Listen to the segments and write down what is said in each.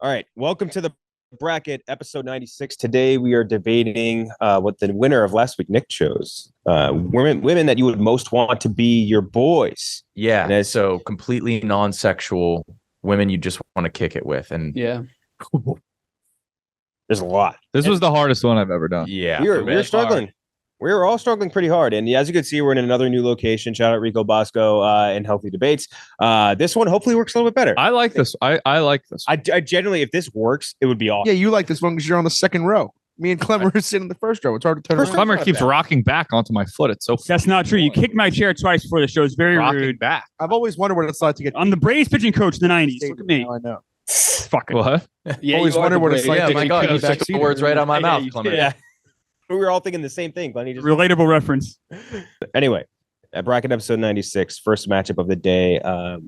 All right, welcome to the bracket, episode 96. Today we are debating what the winner of last week Nick chose. Women that you would most want to be your boys. Yeah, so completely non-sexual women you just want to kick it with. And yeah, there's a lot. This was the hardest one I've ever done. Yeah, we're struggling. We're all struggling pretty hard. And as you can see, we're in another new location. Shout out Rico Bosco and Healthy Debates. This one hopefully works a little bit better. I like this. I like this. I genuinely, if this works, it would be awesome. Yeah, you like this one because you're on the second row. Me and Klemmer are sitting in the first row. It's hard to turn around. Klemmer keeps rocking back onto my foot. It's so That's not true. You kicked my chair twice before the show. It's very rocking rude. back. I've always wondered what it's like to get. I'm the Braves pitching coach in the 90s. Look at me. Now I know. Fuck it. What? Yeah, Always you are wondered the what it's Braves. like yeah, to my get God, kicked you back took the seat. words right out of my Yeah, mouth, you Klemmer. did. Yeah. We were all thinking the same thing, Glenny. Relatable reference. Anyway, bracket episode 96, first matchup of the day.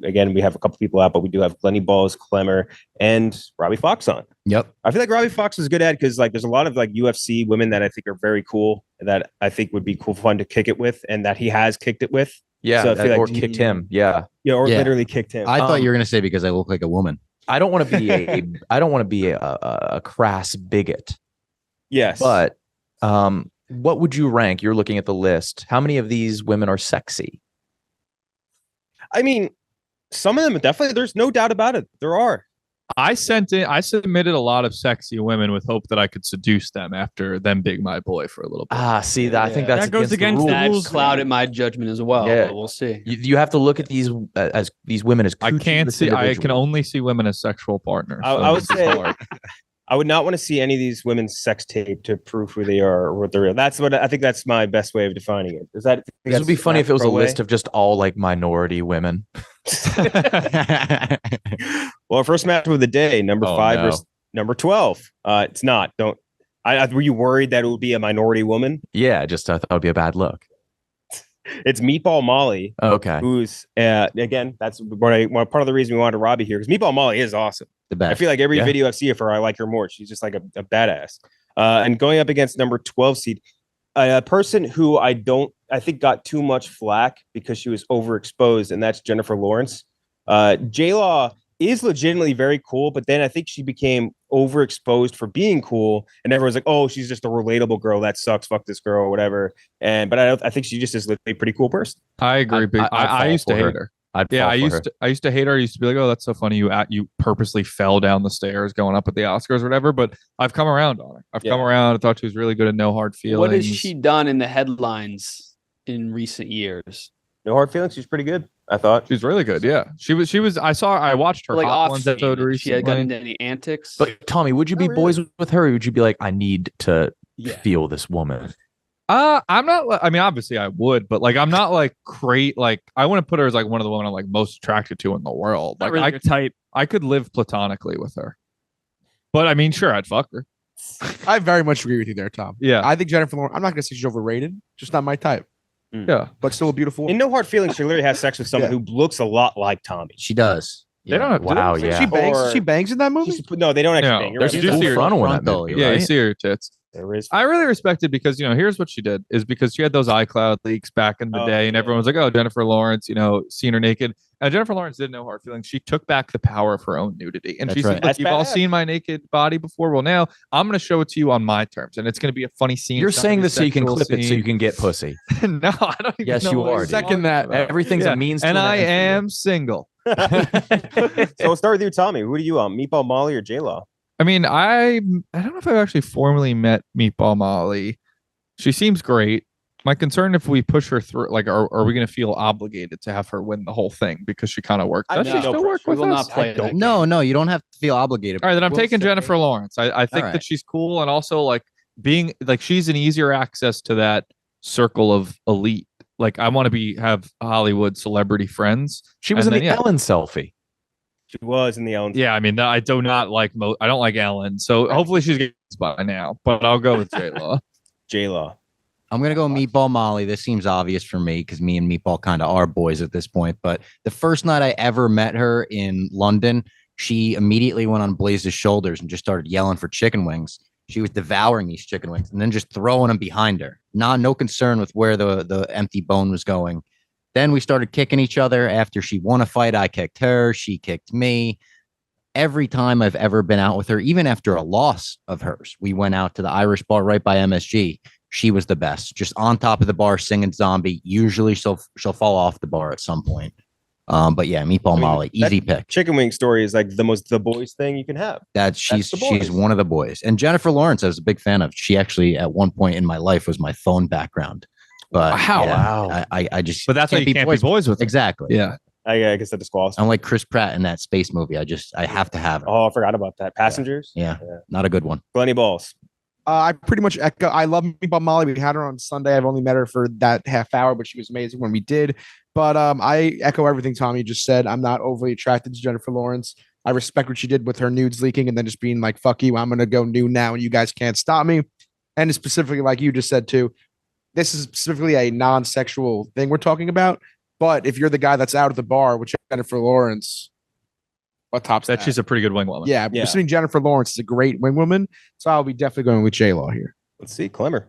Again, we have a couple people out, but we do have Glenny Balls, Klemmer, and Robbie Fox on. Yep. I feel like Robbie Fox is good at because there's a lot of UFC women that I think are very cool that I think would be cool fun to kick it with, and that he has kicked it with. Yeah, So I feel or like kicked him. Yeah. Or Yeah. literally kicked him. I thought you were going to say because I look like a woman. I don't want to be I don't want to be a crass bigot. Yes. But what would you rank? You're looking at the list. How many of these women are sexy? I mean, some of them definitely, there's no doubt about it. There are. I submitted a lot of sexy women with hope that I could seduce them after them being my boy for a little bit. I think that's That goes against the the rules. rules. That clouded my judgment as well. Yeah. But we'll see. You have to look at these as these women as I can't coochie-less see. I can individuals. only see women as sexual partners. I would this is say hard. I would not want to see any of these women's sex tape to prove who they are or what they're. That's what I think. That's my best way of defining it. Is that This would be funny if it was a list of just all like minority women. Well, our first match of the day, number 5 no. versus number 12. It's not. Don't. Were you worried that it would be a minority woman? Yeah, I thought it would be a bad look. It's Meatball Molly. Okay. Who's again? That's part of the reason we wanted Robbie here, because Meatball Molly is awesome. The best. I feel like every Yeah. video I see of her, I like her more. She's just like a badass. And going up against number 12 seed, a person who I think got too much flack because she was overexposed, and that's Jennifer Lawrence. J-Law is legitimately very cool, but then I think she became overexposed for being cool, and everyone's like, "Oh, she's just a relatable girl. That sucks. Fuck this girl," or whatever. But I think she just is a pretty cool person. I agree. I used to hate her. I used to hate her. I used to be like, oh, that's so funny. You purposely fell down the stairs going up at the Oscars or whatever. But I've come around on her. I've come around. I thought she was really good at No Hard Feelings. What has she done in the headlines in recent years? No hard feelings. She's pretty good. I thought She's really good. Yeah, she was. I watched her Like Hot off Ones scene, episode if she had gotten recently. into any antics. But Tommy, would you be boys with her? Or would you be like, I need to Yeah. feel this woman? I'm not. I mean, obviously, I would, but like, I'm not like great. Like, I want to put her as like one of the women I'm like most attracted to in the world. Not Like, really your type. I could live platonically with her. But I mean, sure, I'd fuck her. I very much agree with you there, Tom. Yeah. I think Jennifer Lawrence. I'm not going to say she's overrated. Just not my type. Yeah. But still a beautiful. in No Hard Feelings, she literally has sex with someone Yeah. who looks a lot like Tommy. She does. They don't have. Wow, do they- yeah. She bangs. Or- She bangs in that movie. No, they don't actually. No, bang. You're there's right. a She's juicy a frontal in that frontal, movie, you're Yeah, right? you see her tits. There is. I really respected because here's what she did is because she had those iCloud leaks back in the Oh, day, and yeah. everyone was like, "Oh, Jennifer Lawrence, seeing her naked." And Jennifer Lawrence did No Hard Feelings. She took back the power of her own nudity, and That's she said, right. "Look, That's you've all badass. seen my naked body before. Well, now I'm going to show it to you on my terms, and it's going to be a funny scene." You're It's not saying gonna be this so you can sexual clip it so scene. you can get pussy. No, I don't. Even Yes, know you what are, you're dude. Second that. talking about. Everything's Yeah. a means to And an I end for you. am single. So we'll start with you, Tommy. Who do you want, Meatball Molly or J-Law? I mean, I don't know if I've actually formally met Meatball Molly. She seems great. My concern if we push her through, like, are we going to feel obligated to have her win the whole thing because she kind of worked? I Does know. she still work We with will us? not play it. No, you don't have to feel obligated. All right, then I'm We'll taking say- Jennifer Lawrence. I think All that right. she's cool, and also like being like she's an easier access to that circle of elite. Like I want to have Hollywood celebrity friends. She was in And the then, yeah. Ellen selfie. She was in the Ellen. Yeah, I mean, I do not like I don't like Ellen, so hopefully she's getting this by now. But I'll go with J Law. J-Law. I'm gonna go Meatball Molly. This seems obvious for me because me and Meatball kind of are boys at this point. But the first night I ever met her in London, she immediately went on Blaze's shoulders and just started yelling for chicken wings. She was devouring these chicken wings and then just throwing them behind her. No concern with where the empty bone was going. Then we started kicking each other. After she won a fight, I kicked her. She kicked me. every time I've ever been out with her, even after a loss of hers, we went out to the Irish bar right by MSG. She was the best, just on top of the bar singing Zombie. Usually she'll fall off the bar at some point. But yeah, Meatball Molly, easy pick. Chicken wing story is like the boys thing you can have. She's one of the boys. And Jennifer Lawrence, I was a big fan of. She actually at one point in my life was my phone background. But wow. I just But that's why you can't be boys with. Exactly. Yeah. I guess that disqualifies. I'm like Chris Pratt in that space movie. I have to have it. Oh, I forgot about that. Passengers. Yeah. Not a good one. Glenny Balls. I pretty much echo. I love Meatball Molly. We had her on Sunday. I've only met her for that half hour, but she was amazing when we did. But I echo everything Tommy just said. I'm not overly attracted to Jennifer Lawrence. I respect what she did with her nudes leaking and then just being like, fuck you, I'm going to go nude now and you guys can't stop me. And specifically, like you just said too, this is specifically a non-sexual thing we're talking about. But if you're the guy that's out at the bar with Jennifer Lawrence, what tops that? She's a pretty good wing woman. Yeah. Assuming Jennifer Lawrence is a great wing woman. So I'll be definitely going with J-Law here. Let's see. Klemmer.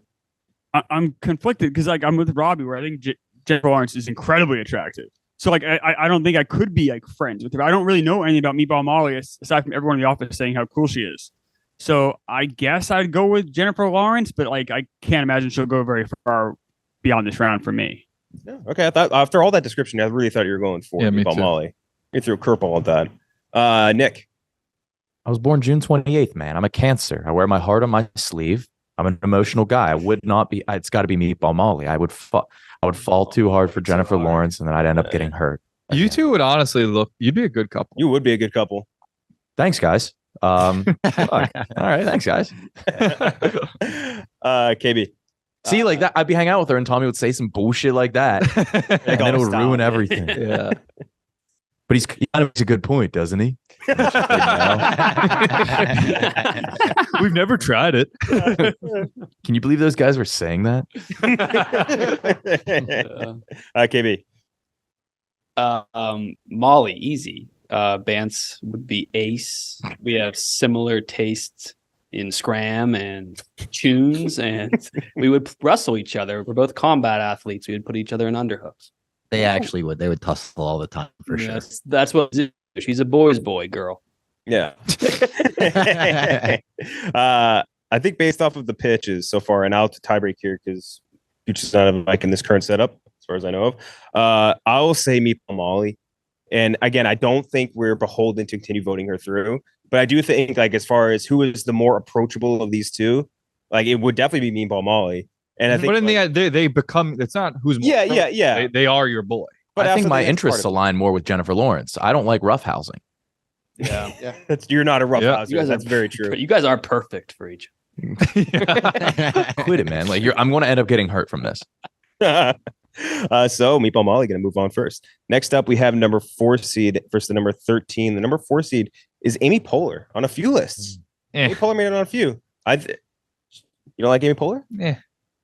I'm conflicted because like I'm with Robbie where I think Jennifer Lawrence is incredibly attractive. So like I don't think I could be like friends with her. I don't really know anything about Meatball Molly aside from everyone in the office saying how cool she is. So I guess I'd go with Jennifer Lawrence, but like I can't imagine she'll go very far beyond this round for me. Yeah, okay. I thought after all that description, I really thought you were going for Meatball Molly. You threw a curveball at that. Nick. I was born June 28th, man. I'm a Cancer. I wear my heart on my sleeve. I'm an emotional guy. I would not be. It's got to be Meatball Molly. I would fall too hard for Jennifer Lawrence, and then I'd end up getting hurt. You two would honestly look. You'd be a good couple. You would be a good couple. Thanks, guys. All right, thanks, guys. KB. See, like that, I'd be hanging out with her, and Tommy would say some bullshit like that, and then it would ruin everything. Yeah. But he kind of makes a good point, doesn't he? We've never tried it. Can you believe those guys were saying that? KB. Molly, easy. Bance would be ace. We have similar tastes in scram and tunes, and we would wrestle each other. We're both combat athletes. We would put each other in underhooks. They actually would. They would tussle all the time for sure. That's what she's a boy's boy girl. Yeah. I think based off of the pitches so far, and out to tiebreak here because Gooch is not a mic in this current setup, as far as I know of. I will say Meatball Molly. And again, I don't think we're beholden to continue voting her through. But I do think, like, as far as who is the more approachable of these two, like, it would definitely be Meatball Molly. And I think, but in the end, they become. It's not who's more. Yeah. They are your boy. But I think my interests align more with Jennifer Lawrence. I don't like roughhousing. Yeah. You're not a roughhouser. That's very true. You guys are perfect for each. Quit it, man. Like I'm going to end up getting hurt from this. So Meatball Molly going to move on first. Next up, we have number 4 seed versus the number 13. The number 4 seed is Amy Poehler on a few lists. Amy Poehler made it on a few. You don't like Amy Poehler? Yeah.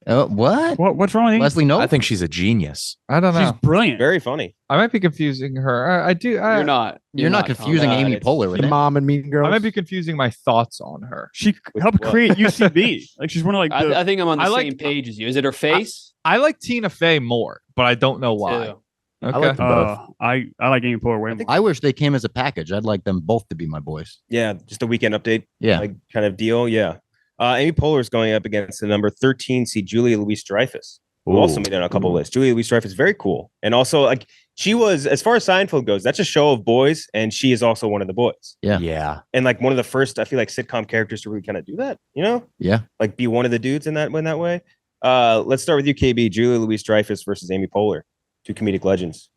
What? What's wrong with you? Leslie? No, I think she's a genius. I don't know. She's brilliant. Very funny. I might be confusing her. I do. You're not. You're not confusing Amy Poehler with The mom and Mean Girls. I might be confusing my thoughts on her. She helped create UCB. Like she's one of like. I think I'm on the same page as you. Is it her face? I like Tina Fey more, but I don't know why. Too. I like them both. I like Amy Poehler way more. I wish they came as a package. I'd like them both to be my boys. Yeah, just a weekend update. Yeah, like kind of deal. Yeah. Amy Poehler is going up against the number 13 seed Julia Louis-Dreyfus, who also made it on a couple lists. Julia Louis-Dreyfus, very cool. And also, like, she was, as far as Seinfeld goes, that's a show of boys, and she is also one of the boys. Yeah. And like one of the first, I feel like, sitcom characters to really kind of do that, you know? Yeah. Like be one of the dudes in that way. Let's start with you, KB. Julia Louis-Dreyfus versus Amy Poehler, 2 comedic legends.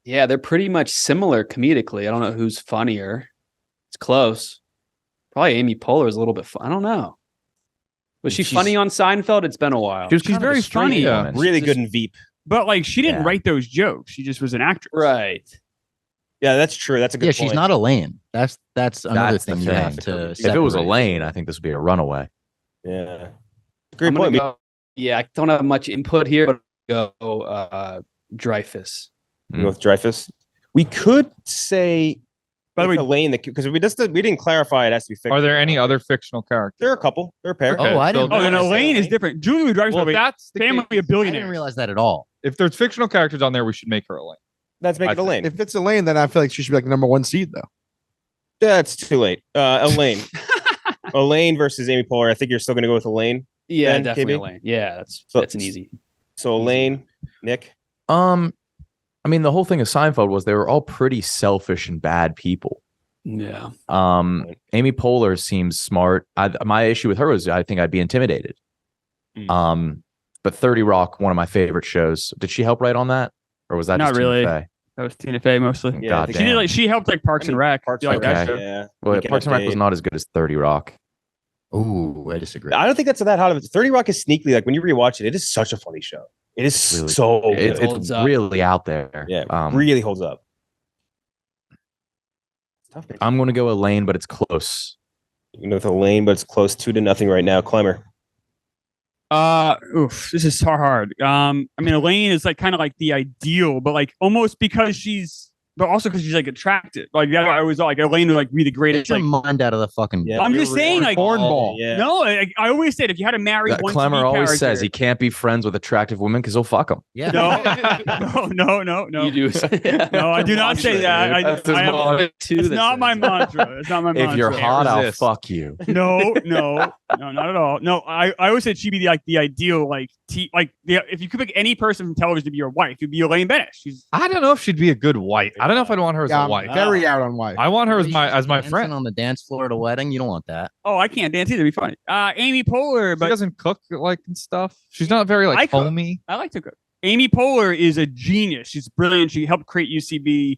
Yeah, they're pretty much similar comedically. I don't know who's funnier. It's close. Probably Amy Poehler is a little bit I don't know. Was she's funny on Seinfeld? It's been a while. She's very funny. Yeah. Really good in Veep. But like she didn't write those jokes. She just was an actress. Right. Yeah, that's true. That's a good point. she's not Elaine. That's another That's thing the you thing. have to If it was separate. Elaine, I think this would be a runaway. Yeah. Great point. Yeah, I don't have much input here, but go Dreyfus. You go with Dreyfus. We could say, by the way, Elaine, because we didn't clarify it has to be fictional. Are there any other fictional characters? There are a couple. There are a pair. Okay, I didn't. then Elaine is different. Julie Louis-Dreyfus, Well, that's the family case. of I billionaires. didn't realize that at all. If there's fictional characters on there, we should make her Elaine. Let's make it Elaine. If it's Elaine, then I feel like she should be like the number 1 seed, though. That's too late. Elaine. Elaine versus Amy Poehler. I think you're still going to go with Elaine. Yeah, then, definitely KB? Elaine. Yeah, So- that's an easy. So Elaine, Nick. I mean, the whole thing of Seinfeld was they were all pretty selfish and bad people. Yeah. Amy Poehler seems smart. My issue with her was I think I'd be intimidated. But 30 Rock, one of my favorite shows. Did she help write on that, or was that Not just Tina really. Fey? That was Tina Fey mostly. Yeah, God I think damn. She helped like Parks and Rec. Parks You like and that Rec, show? Yeah. Well, Weekend Parks and Rec was Update. not as good as 30 Rock. Ooh, I disagree. I don't think that's that hot of it. 30 Rock is sneakily like when you rewatch it, it is such a funny show. It is Really? so good. It's holds up. really out there. Yeah, really holds up. It's tough. Man. I'm going to go Elaine, but it's close. You know, with Elaine, but it's close 2-0 right now. Klemmer. This is so hard. I mean, Elaine is like kind of like the ideal, but like almost because but also because she's like attractive. Like that, I was like Elaine would like be the Get greatest. your Like, mind out of the fucking. Yeah. I'm just saying, like cornball. Yeah. no, I always said if you had to marry one Klemmer TV always character, says he can't be friends with attractive women because he'll fuck them. Yeah. no. You do. No, I do not say that. That's his I am- motto. It's not my mantra. It's not my mantra. If you're hot, I'll resist. fuck you. No, not at all. No, I always said she'd be the ideal if you could pick any person from television to be your wife, it'd be Elaine Bennett. She's I don't know if she'd be a good wife. I don't know if I'd want her as Yeah, a I'm wife. very out on wife. I want her as my Dancing friend. on the dance floor at a wedding. You don't want that. I can't dance either. It'd be funny. Amy Poehler, She but doesn't cook like and stuff. She's not very I like cook. homey. I like to cook. Amy Poehler is a genius. She's brilliant. She helped create UCB.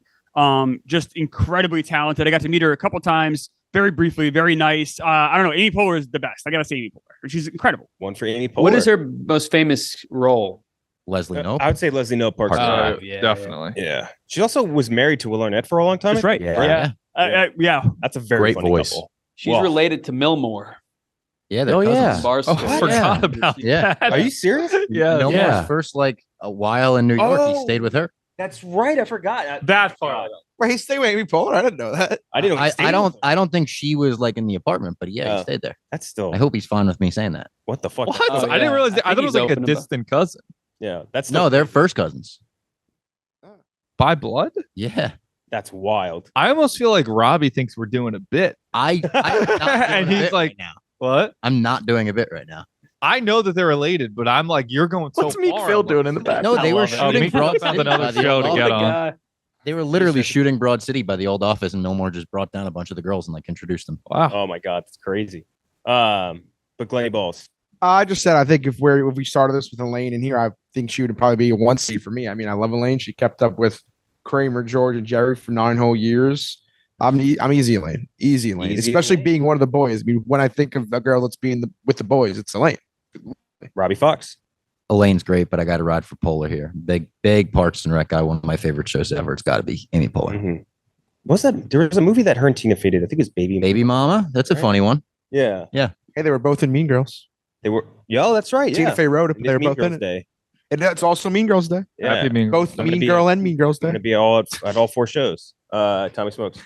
Just incredibly talented. I got to meet her a couple times, very briefly, very nice. I don't know. Amy Poehler is the best. I gotta say Amy Poehler. She's incredible. One for Amy Poehler. What is her most famous role? Leslie Knope. I would say Leslie Knope. Parks and Rec. yeah, Definitely. Yeah. She also was married to Will Arnett for a long time. That's right. Yeah. Yeah. That's a very Great funny voice. couple. She's Whoa. related to Milmore. Yeah. They're Oh, yeah. cousins. Barstool. Oh, I forgot about Yeah. that. Are you serious? Yeah. Milmore's Yeah. first like a while in New York. He Oh. stayed with her. That's right. I forgot. That far. Wait, he stayed with Amy Poehler. I didn't know that. I didn't. know he stayed with her. I don't think she was like in the apartment, but yeah, Oh. he stayed there. That's still. I hope he's fine with me saying that. What the fuck? What? Oh, I didn't yeah. realize. I I thought think it was he's like a open about- distant cousin Yeah. That's No, still- they're first cousins. by blood. Yeah. That's wild. I almost feel like Robbie thinks we're doing a bit. I'm not doing And a he's bit like- right now. What? I'm not doing a bit right now. I know that they're related, but I'm like, you're going so What's Meek far. Phil doing in the back? No, they were love it. Oh, shooting Meek Broad Phil found City. another by the show old to office. get on. They were literally shooting Broad City by the old office, and Milmore just brought down a bunch of the girls and like introduced them. Wow. Oh my god, that's crazy. But Glenny Balls. I just said I think if we started this with Elaine in here, I think she would probably be a 1 seed for me. I mean, I love Elaine. She kept up with Kramer, George, and Jerry for 9 whole years. I'm easy Elaine, easy Elaine, Easy especially Elaine. being one of the boys. I mean, when I think of a girl that's being with the boys, it's Elaine. Robbie Fox. Elaine's great, but I got to ride for Poehler here. Big Parks and Rec guy, one of my favorite shows ever. It's got to be Amy Poehler. Mm-hmm. What's that? There was a movie that her and Tina Fey did. I think it was Baby. Baby Mama, that's a Right. funny one. Yeah. Hey, they were both in Mean Girls. They were. Yeah, that's right. Yeah. Tina Fey wrote it, It but they is were Mean both Girls in it. Day. And that's also Mean Girls Day. Yeah. Happy Mean Both I'm gonna Mean be Girl and Mean Girls I'm Day. gonna be all at all 4 shows. Tommy Smokes.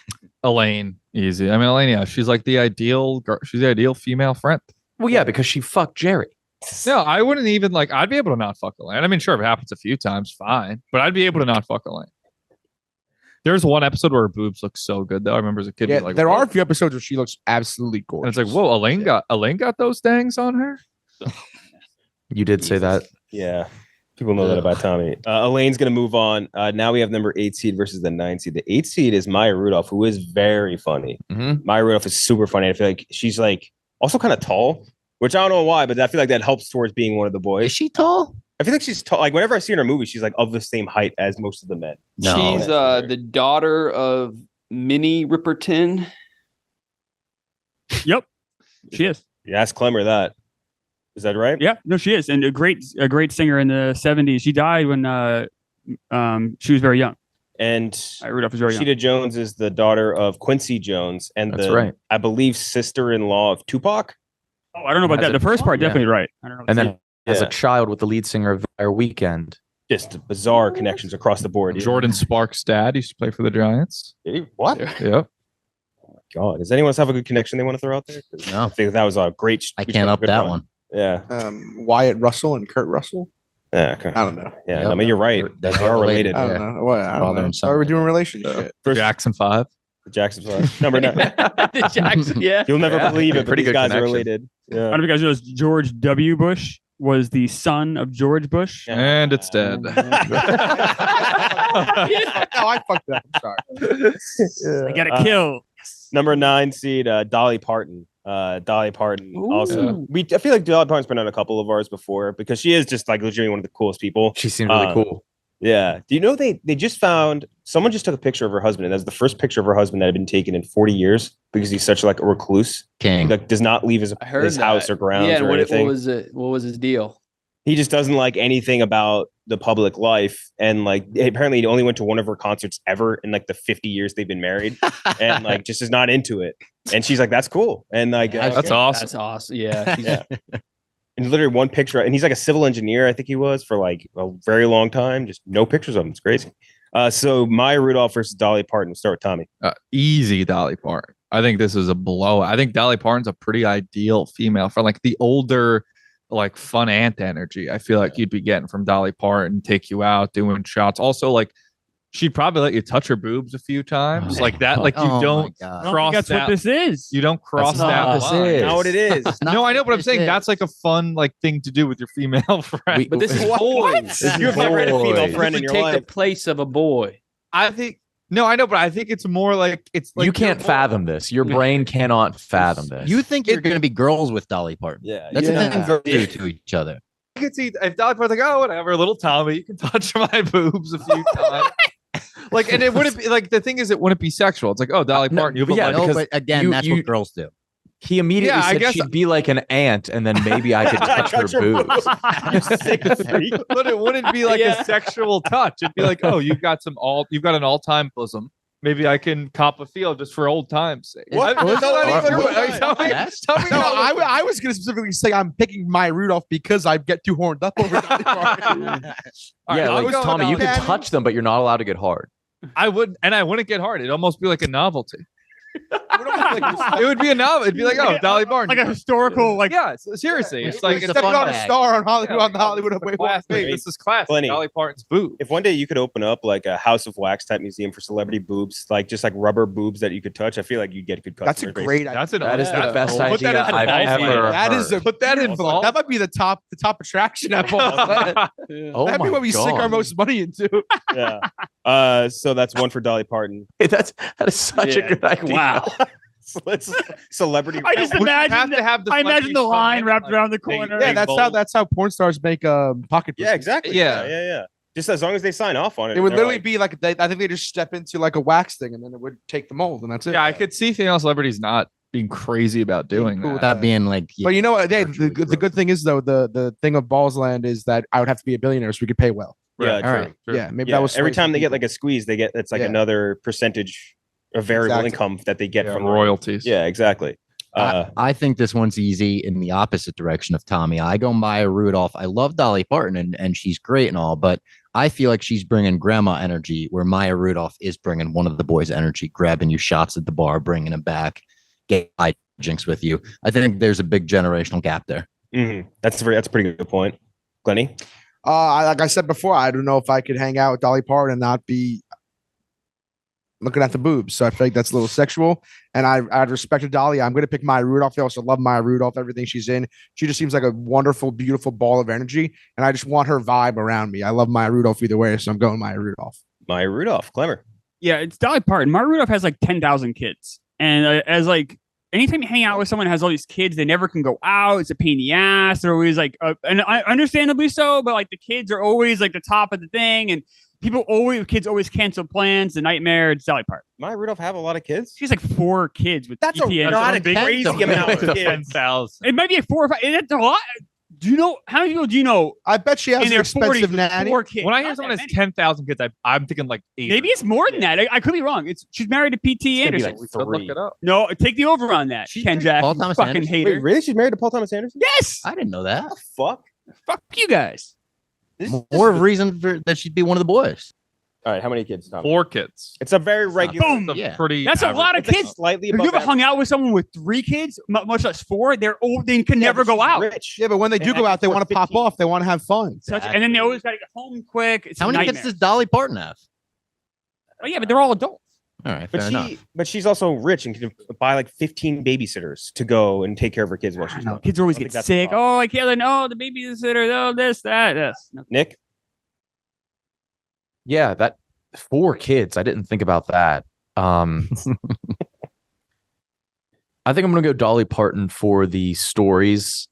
Elaine, easy. I mean, Elaine, yeah, she's like the ideal girl. She's the ideal female friend. Well, yeah, because she fucked Jerry. No, I wouldn't even like. I'd be able to not fuck Elaine. I mean, sure, if it happens a few times, fine. But I'd be able to not fuck Elaine. There's one episode where her boobs look so good, though. I remember as a kid, Yeah, being like, there "Whoa." are a few episodes where she looks absolutely and gorgeous. it's like, whoa, Elaine got those things on her. You did say that. Yeah. People know that about Tommy. Elaine's going to move on. Now we have number 8 seed versus the 9 seed. The 8 seed is Maya Rudolph, who is very funny. Mhm. Maya Rudolph is super funny. I feel like she's like also kind of tall, which I don't know why, but I feel like that helps towards being one of the Is boys. she tall? I feel like she's tall. Like whenever I see her in her movie, she's like of the same height as most of the men. No. She's the daughter of Minnie Riperton. Yep. She is. Yeah, ask Klemmer that. Is that right? Yeah. No, she is. And a great singer in the 70s. She died when she was very young. And Rudolph was very young. Rashida Jones is the daughter of Quincy Jones and That's right. I believe, sister-in-law of Tupac. Oh, I don't know about Has that. a- The first part, yeah. definitely right. I don't know. And then as Yeah. a child with the lead singer of Vampire Weekend. Just bizarre connections across the board. Jordan Sparks' dad used to play for the Giants. What? Yep. God, does anyone else have a good connection they want to throw out there? 'Cause No. I think that was a great. I we can't took a up good that run. one. Yeah. Wyatt Russell and Kurt Russell. Yeah. Okay. I don't know. Yeah. Yep. I mean, you're right. They're They are related. related. I don't Yeah. know. What? I Father don't know. and son. Why are we doing relationship? First, Jackson 5. The Jackson Five. Number 9. The Jackson, yeah. You'll never believe it, but Pretty these good guys are connection. related. I Yeah. don't know if you guys know this. George W. Bush was the son of George Bush. And it's dead. No, I fucked that. I'm sorry. I got to kill. Number 9 seed, Dolly Parton. Dolly Parton also. Ooh. I feel like Dolly Parton's been on a couple of ours before because she is just like legitimately one of the coolest people. She seemed really cool. Yeah. Do you know they just found someone just took a picture of her husband, and that's the first picture of her husband that had been taken in 40 years because he's such like a recluse. King. He like does not leave his I heard his house that. or grounds Yeah, and or what anything. was it? What was his deal? He just doesn't like anything about the public life, and like apparently he only went to one of her concerts ever in like the 50 years they've been married, and like just is not into it. And she's like, "That's cool," and like That's awesome. That's awesome. Yeah. yeah. And literally one picture, and he's like a civil engineer, I think he was for like a very long time. Just no pictures of him. It's crazy. So Maya Rudolph versus Dolly Parton. We'll start with Tommy. Easy Dolly Parton. I think this is a blow. I think Dolly Parton's a pretty ideal female for like the older, like fun aunt energy. I feel like you'd be getting from Dolly Parton, take you out, doing shots. Also, like she'd probably let you touch her boobs a few times, like that. Like you Oh my don't God. I don't cross think that's that. what this is. You don't cross That's not that what this line. is. Not what it is. No, I know, but I'm saying that's like a fun like thing to do with your female friend. We- But this is What? boys. You've never had a female Boys. friend You in would your take the life. place of a boy. I think no, I know, but I think it's more like it's like you can't you're- fathom this. Your brain cannot fathom this. You think you're going to be girls with Dolly Parton? Yeah. That's yeah. a thing girls do to each other. I could see if Dolly Parton's like, oh, whatever, little Tommy, you can touch my boobs a few times. Like, and it wouldn't be like the thing is, it wouldn't be sexual. It's like, oh, Dolly No, Parton, you but put yeah, my No, because but again, that's you- what girls do. He immediately Yeah, I said guess- she'd be like an aunt, and then maybe I could touch her Touch her boobs. You sick freak. but it wouldn't be like Yeah. a sexual touch. It'd be like, oh, you've got an all-time bosom. Maybe I can cop a feel just for old times' sake. What? I'm What? not even- What? are you telling me- Yes. tell me No, how- I was going to specifically say I'm picking Maya Rudolph because I get too horned up over Dolly Parton. All right, Yeah, I'll like go with Tommy, you Dolly can Parton. touch them, but you're not allowed to get hard. I wouldn't get hard. It'd almost be like a novelty. It would be a novel. It'd be like, oh, Dolly Parton. Like a historical, like yeah, seriously. It's like It's it's a Stepping fun on a bag. star on Hollywood on the Hollywood It's Wait, classic. wait. This is classic. Glenny. Dolly Parton's boob. If one day you could open up like a House of Wax type museum for celebrity boobs, like just like rubber boobs that you could touch, I feel like you'd get good That's a customer base. great idea. That's an That is the Yeah. best Put that idea in I've Balls ever Land. That is heard. Put that in beautiful. That might be the top attraction at Balls Land. Oh That'd be my what we sink our God. most money into. Yeah. So that's one for Dolly Parton. That is such a Yeah. good idea. Wow. So let's celebrity. I just Would you imagine. have to have this I imagine funky the line sign, wrapped like, around the big- corner. Yeah, big that's how porn stars make pocket. Yeah, exactly. Yeah. Yeah. Just as long as they sign off on it. It would they're literally like- be like I think they just step into like a wax thing and then it would take the mold and that's it. Yeah, I could see female celebrities not being crazy about doing Cool that. without being like. But you know what? Hey, virtually the good thing is though the thing of Balls Land is that I would have to be a billionaire so we could pay well. Yeah, Right. true. All right. Sure. Yeah, maybe Yeah, that was every sway some time they get people. like a squeeze, they get it's like Yeah. another percentage of variable Exactly. income that they get Yeah, from royalties. Yeah, exactly. I think this one's easy in the opposite direction of Tommy. I go Maya Rudolph. I love Dolly Parton and she's great and all, but I feel like she's bringing grandma energy where Maya Rudolph is bringing one of the boys' energy, grabbing you shots at the bar, bringing them back, get hijinks with you. I think there's a big generational gap there. That's a pretty good point. Glenny? Like I said before, I don't know if I could hang out with Dolly Parton and not be looking at the boobs. So I feel like that's a little sexual. And I'd respected Dolly. I'm going to pick Maya Rudolph. I also love Maya Rudolph, everything she's in. She just seems like a wonderful, beautiful ball of energy. And I just want her vibe around me. I love Maya Rudolph either way. So I'm going Maya Rudolph. Maya Rudolph. Klemmer. Yeah, it's Dolly Parton. Maya Rudolph has like 10,000 kids. And as like, anytime you hang out with someone who has all these kids, they never can go out. It's a pain in the ass. They're always like, and understandably so, but like the kids are always like the top of the thing. And kids always cancel plans. The nightmare. It's Dolly Parton. Maya Rudolph have a lot of kids? She's like 4 kids with That's ETA. not a Big- crazy amount of kids. 10,000. It might be like 4 or 5. That's a lot. Do you know how many people do you know I bet she has in an their 40s expensive with nanny. 4 kids? When I hear Not someone that has many. 10,000 kids, I'm thinking like 8. Maybe it's more than that. I could be wrong. She's married to P.T. gonna be Anderson. like Look 3. it up. No, take the over on that. She's Kenjac, Paul Thomas fucking Anderson? hater. Wait, really? She's married to Paul Thomas Anderson? Yes. I didn't know that. Fuck. Fuck you guys. More reason that she'd be one of the boys. All right, how many kids, Tom? 4 kids. It's a very regular. Boom. That's a Yeah. pretty That's a average. lot of It's like kids. slightly Have above you ever average. hung out with someone with 3 kids, much less 4? They're old. They can never go out. Rich. Yeah, but when they do go out, they want to pop off. They want to have fun. And then they always got to get home quick. It's How a many nightmare. kids does Dolly Parton have? Oh yeah, but they're all adults. All right, fair enough. But she's also rich and can buy like 15 babysitters to go and take care of her kids while she's gone. Kids always get sick. Oh, I can't. Oh, the babysitter. Oh, this, that. Yes. Nick? Yeah, that 4 kids. I didn't think about that. I think I'm gonna go Dolly Parton for the stories.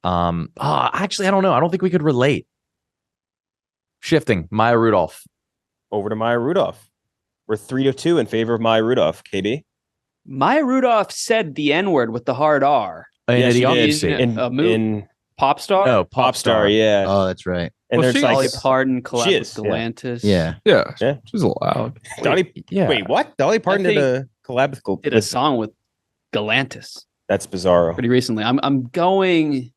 Actually, I don't know. I don't think we could relate. Shifting Maya Rudolph. Over to Maya Rudolph. We're 3-2 in favor of Maya Rudolph. KB? Maya Rudolph said the N-word with the hard R. Yeah, she Idiocracy. did. In Pop Star? No, Pop Star, yeah. Oh, that's right. And there's Dolly like Parton collab She with is, Galantis. Yeah. Yeah. She's allowed. Dolly. Yeah. Wait, what? Dolly Parton did a collab with Did a song with Galantis That's bizarro. pretty recently. I'm going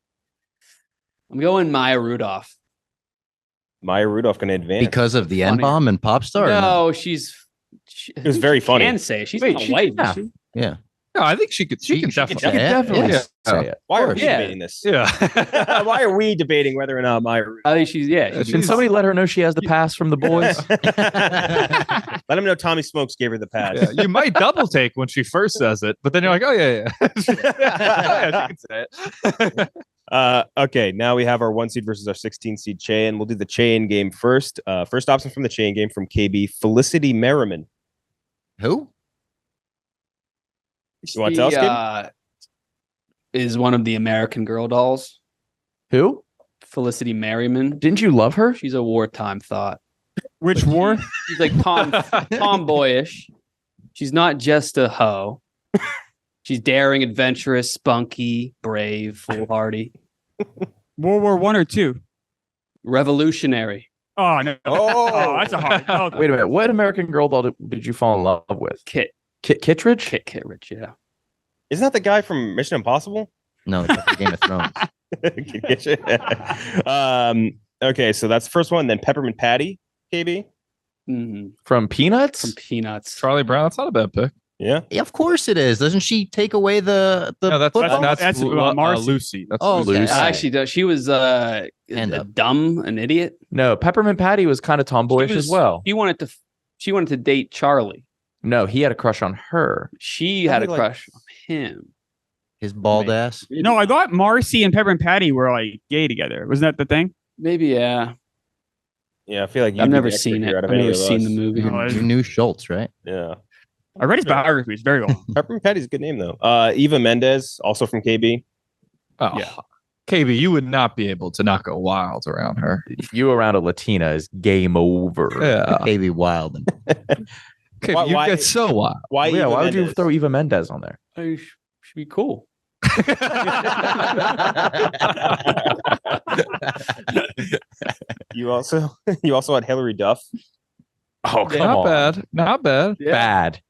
Maya Rudolph. Maya Rudolph going to advance. Because of the Funny. N-bomb and Pop Star? No, It was very funny. Can say she's Wait, not she- white. yeah. is she? Yeah. No, I think she could. She can She definitely. can Definitely Yeah. say it. Why are we Yeah. debating this? Yeah. Why are we debating whether or not Maya Rudolph? I think she's Can somebody let her know she has the pass from the boys? Let him know Tommy Smokes gave her the pass. Yeah, you might double take when she first says it, but then you're like, oh yeah. She can say it. Okay, now we have our 1 seed versus our 16 seed Chain. We'll do the Chain game first. First option from the Chain game from KB, Felicity Merriman. Who? You want to tell us, Gabe? Is one of the American Girl dolls. Who? Felicity Merriman. Didn't you love her? She's a wartime thought. Which war? She's like tomboyish. She's not just a hoe. She's daring, adventurous, spunky, brave, foolhardy, World War I or II? revolutionary. Oh no! Oh. That's a hard. Oh, Wait a minute. What American Girl doll did you fall in love with? Kit Kittredge? Rich, yeah. Isn't that the guy from Mission Impossible? No, it's the Game of Thrones. Okay, so that's the first one. Then Peppermint Patty, KB. Mhm. From Peanuts? Some peanuts. Charlie Brown. That's not a bad pick. Yeah. Yeah, of course it is. Doesn't she take away the No, that's football? that's Marcy. Lucy. That's Oh, Lucy. okay. Actually, she was Hand up. dumb, an idiot. No, Peppermint Patty was kind of tomboyish as well. She wanted to date Charlie. No, he had a crush on her. She had a Like- crush on him. His bald ass. no, I thought Marcy and Pepper and Patty were like gay together. Wasn't that the thing? Maybe, yeah. Yeah, I feel like I've never seen it. I've never seen the movie. No, You knew Schultz, right? Yeah. I read his biography. It's very long. Peppermint Patty's a good name though. Eva Mendes, also from KB. Oh, Yeah. KB, you would not be able to not go wild around her. You around a Latina is game over. Yeah. Baby Wild. Okay, Why- you why- get so wild. Why? Yeah, Eva why would you Mendes? throw Eva Mendes on there? It should be cool. You also had Hillary Duff. Oh, come Not on. bad. Not bad. Bad.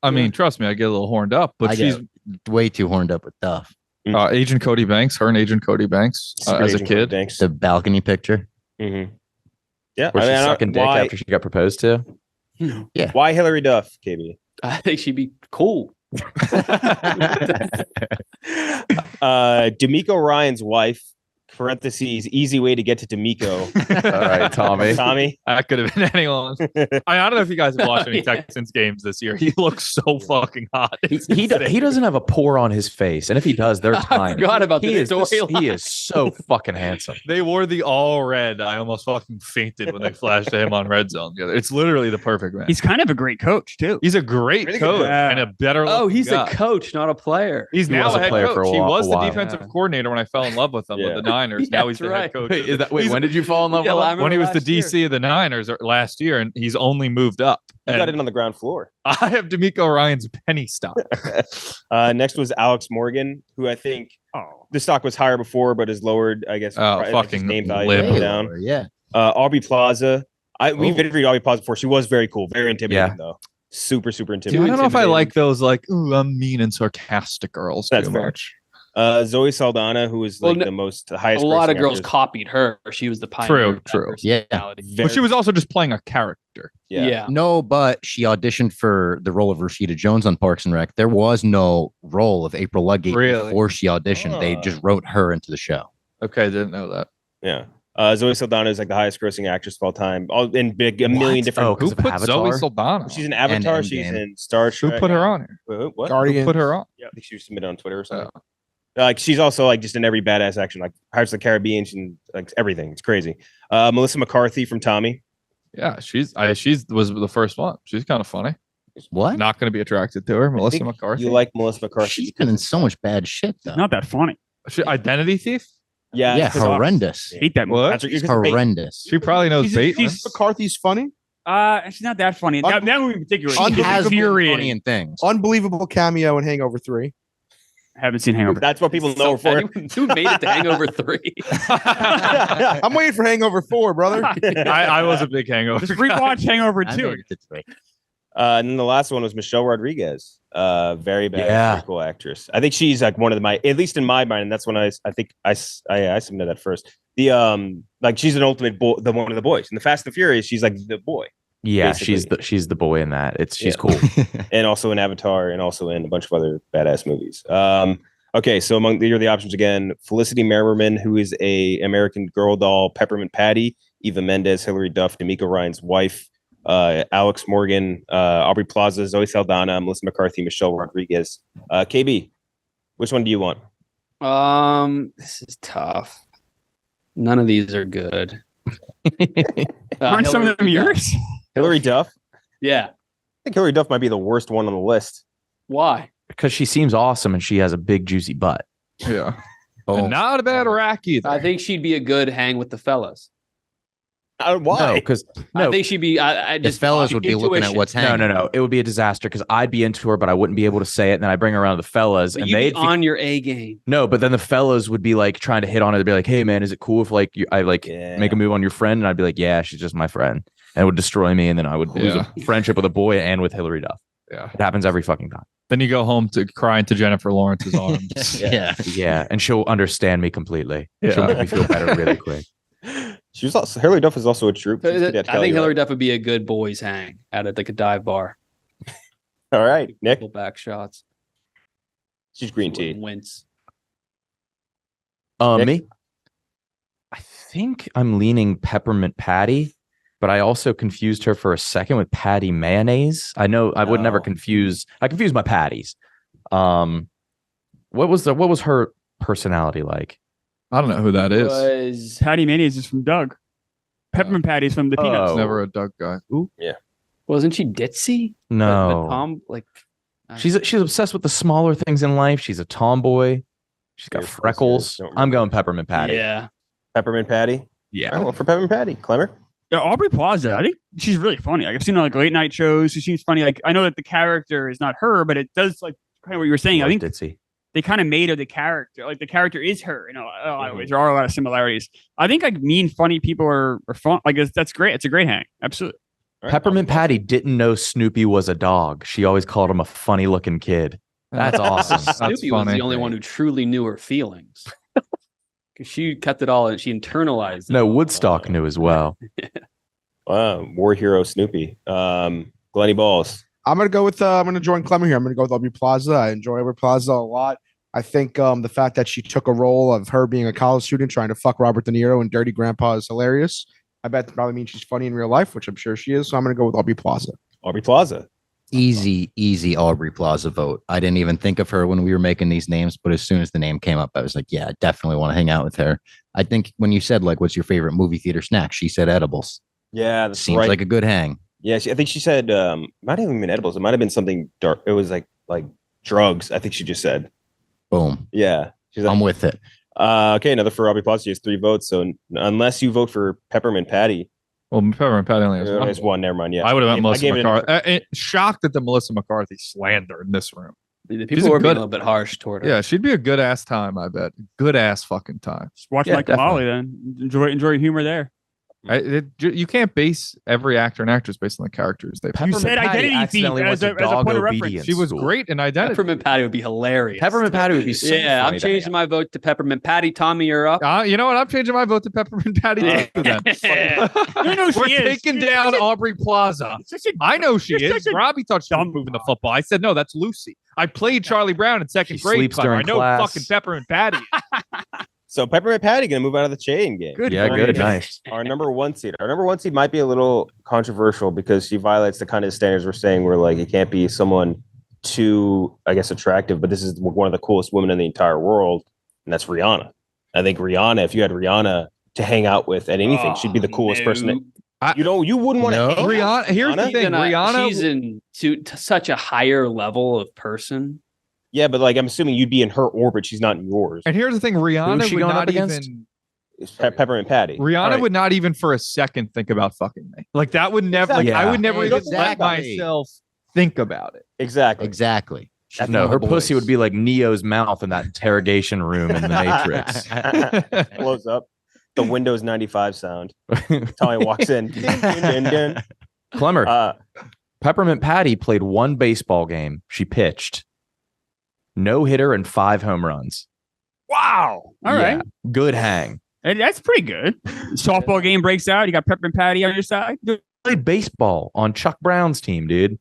I mean, trust me, I get a little horned up, but I she's get way too horned up with Duff. Agent Cody Banks, her and Agent Cody Banks Secret as a Agent kid. Thanks. The balcony picture. Mm-hmm. Yeah. Was she I don't- sucking dick why, after she got proposed to? why Hillary Duff, KB? I think she'd be cool. D'Amico Ryan's wife, parentheses, easy way to get to D'Amico. All right, Tommy. Tommy. That could have been anyone. I don't know if you guys have watched any Texans games this year. He looks so fucking hot. He doesn't have a pore on his face, and if he does, they're I tiny. forgot about he this is storyline. he is so fucking handsome. They wore the all red. I almost fucking fainted when they flashed him on red zone together. It's literally the perfect man. He's kind of a great coach too. He's a great Really good coach coach. and a better. Oh, looking he's guy. a coach, not a player. He's He now was a a head player coach. for a He while- was a the while. defensive coordinator when I fell in love with him Yeah. with the Niners. Now he's the That's head right. coach. Wait, when did you fall in love Yeah, with I him? when he was the last year. DC of the Niners last year, and he's only moved up. You got And it on the ground floor. I have D'Amico Ryan's penny stock. Next was Alex Morgan, who I think Oh, the stock was higher before, but is lowered, I guess. Oh, like his fucking name value live. went Way down. lower, yeah. Aubrey Plaza. We've Oh. interviewed Aubrey Plaza before. She was very cool, very intimidating Yeah. though. Super Dude, intimidating. I don't know if I like those like, ooh, I'm mean and sarcastic girls That's too fair. much. Zoe Saldana, who was Well, like the most highest. A lot of grossing girls actress. copied her. She was the pioneer. of that True. Yeah. personality. But she was also just playing a character. Yeah. No, but she auditioned for the role of Rashida Jones on Parks and Rec. There was no role of April Ludgate Really? before she auditioned. They just wrote her into the show. Okay, didn't know that. Yeah. Zoe Saldana is like the highest grossing actress of all time. All in big a million different. Who put Zoe Saldana? She's in Avatar. And She's Endgame. in Star Trek. Who put her on here? What? Guardians. Who put her on? I think she was submitted on Twitter or something. Like she's also like just in every badass action, like Pirates of the Caribbean, and like everything. It's crazy. Melissa McCarthy from Tommy. Yeah, she's was the first one. She's kind of funny. What? Not going to be attracted to her, Melissa McCarthy. You like Melissa McCarthy? She's been in so much bad shit though. Not that funny. Identity Thief? Yeah, horrendous. Hate that movie. What? It's horrendous. She probably knows Bateman. McCarthy's funny. She's not that funny. That movie in particular. She has been infuriating. funny in things. Unbelievable cameo in Hangover 3. I haven't seen Hangover. That's what people know her for. Who made it to Hangover 3? I'm waiting for Hangover 4, brother. I was a big Hangover. Just rewatch Hangover I 2. made it to 3. And then the last one was Michelle Rodriguez. Very bad, very cool actress. I think she's like one of my, at least in my mind, and that's when I think I submitted that first. The like she's an ultimate boy, one of the boys in the Fast and Furious. She's like the boy. Yeah, basically. she's the boy in that. She's cool. And also in Avatar, and also in a bunch of other badass movies. Okay, so among the options again: Felicity Merriman, who is a American Girl doll, Peppermint Patty, Eva Mendes, Hilary Duff, D'Amico Ryan's wife, Alex Morgan, Aubrey Plaza, Zoe Saldana, Melissa McCarthy, Michelle Rodriguez. KB, which one do you want? This is tough. None of these are good. Aren't some of them yours? Hilary Duff. Yeah. I think Hilary Duff might be the worst one on the list. Why? Because she seems awesome and she has a big juicy butt. Yeah. And not a bad rack either. I think she'd be a good hang with the fellas. Why? No, because I think she'd be. I The just fellas would be looking at what's hanging. No. It would be a disaster because I'd be into her, but I wouldn't be able to say it. And then I bring her around to the fellas, But and you'd they'd be on your A game. No, but then the fellas would be like trying to hit on it. They'd be like, "Hey, man, is it cool if like I make a move on your friend?" And I'd be like, "Yeah, she's just my friend," and it would destroy me. And then I would lose a friendship with a boy and with Hilary Duff. Yeah, it happens every fucking time. Then you go home to cry into Jennifer Lawrence's arms. Yeah, and she'll understand me completely. Yeah. She'll make me feel better really quick. She was also, Hilary Duff is also a troop. I think Hilary Duff would be a good boys hang at like a dive bar. All right, Nick. Pull back shots. She's green tea. Wins. Me? I think I'm leaning Peppermint Patty, but I also confused her for a second with Patty Mayonnaise. I know I would never confuse. I confuse my patties. What was her personality like? I don't know who that is. Patty Mayonnaise is from Doug. Peppermint Patty's from the Peanuts. Never a Doug guy. Ooh. Yeah. Wasn't she ditzy? No. Tom, she's obsessed with the smaller things in life. She's a tomboy. She's got freckles. I'm going Peppermint Patty. Yeah. Peppermint Patty? Yeah. I went for Peppermint Patty. Klemmer? Yeah, Aubrey Plaza. I think she's really funny. Like, I've seen her like late night shows. She seems funny. Like, I know that the character is not her, but it does like kind of what you were saying. I think ditzy. They kind of made her the character. Like the character is her. You know, a lot of ways. There are a lot of similarities. I think like mean, funny people are fun. Like that's great. It's a great hang. Absolutely. Right. Peppermint Patty didn't know Snoopy was a dog. She always called him a funny looking kid. That's awesome. Snoopy was the only one who truly knew her feelings. Because she kept it all and she internalized it. No, Woodstock knew as well. Wow, war hero Snoopy. Glenny Balls. I'm gonna go with I'm gonna join Klemmer here. I'm gonna go with Aubrey Plaza. I enjoy Aubrey Plaza a lot. I think the fact that she took a role of her being a college student trying to fuck Robert De Niro and Dirty Grandpa is hilarious. I bet that probably means she's funny in real life, which I'm sure she is. So I'm gonna go with Aubrey Plaza. Aubrey Plaza. Easy Aubrey Plaza vote. I didn't even think of her when we were making these names, but as soon as the name came up, I was like, yeah, I definitely want to hang out with her. I think when you said like, what's your favorite movie theater snack? She said edibles. Yeah, that's seems like a good hang. Yeah, I think she said might have even been edibles. It might have been something dark. It was like drugs. I think she just said. Boom. Yeah, I'm with it. Okay, another for Robbie Plaza. She has 3 votes. So unless you vote for Peppermint Patty, well, Peppermint Patty only has one. Never mind. Yeah, I would have went Melissa McCarthy. Shocked at the Melissa McCarthy slander in this room. The people were being a little bit harsh toward her. Yeah, she'd be a good ass time. I bet. Good ass fucking time. Just watch Mike Molly then. Enjoy humor there. You can't base every actor and actress based on the characters they play. You said Identity Thief as a point of reference. She was great in Identity. Peppermint Patty would be hilarious. Peppermint Patty would be so yeah, I'm changing my vote to Peppermint Patty. Tommy, you're up. You know what? I'm changing my vote to Peppermint Patty too then. We're taking down Aubrey Plaza. I know she is. Robbie thought she was moving the football. I said, no, that's Lucy. I played Charlie Brown in second grade. Sleeps during I know class. fucking Peppermint Patty. So Peppermint Patty gonna move out of the chain game. Good. Yeah, good. Nice. Our number one seed. Our number one seed might be a little controversial because she violates the kind of standards we're saying where like it can't be someone too, I guess, attractive, but this is one of the coolest women in the entire world, and that's Rihanna. I think Rihanna, if you had Rihanna to hang out with at anything, she'd be the coolest person. You wouldn't want to. No. Rihanna. Here's the thing. Rihanna. She's in to such a higher level of person. Yeah, but like I'm assuming you'd be in her orbit. She's not in yours. And here's the thing. Rihanna she would going not up against? even. It's Peppermint Patty. Rihanna Right. would not even for a second think about fucking me. Like that would never. Exactly. Like, I would never even let Exactly. myself think about it. Exactly. Exactly. She's No, one of her the pussy boys. would be like Neo's mouth in that interrogation room in the Matrix. Close up. The Windows 95 sound. Tommy walks in. Dun, dun, dun. Klemmer, Peppermint Patty played one baseball game. She pitched. No hitter and 5 home runs. Wow. All right. Good hang. And that's pretty good. Softball game breaks out. You got Peppermint Patty on your side. Good. Played baseball on Chuck Brown's team, dude.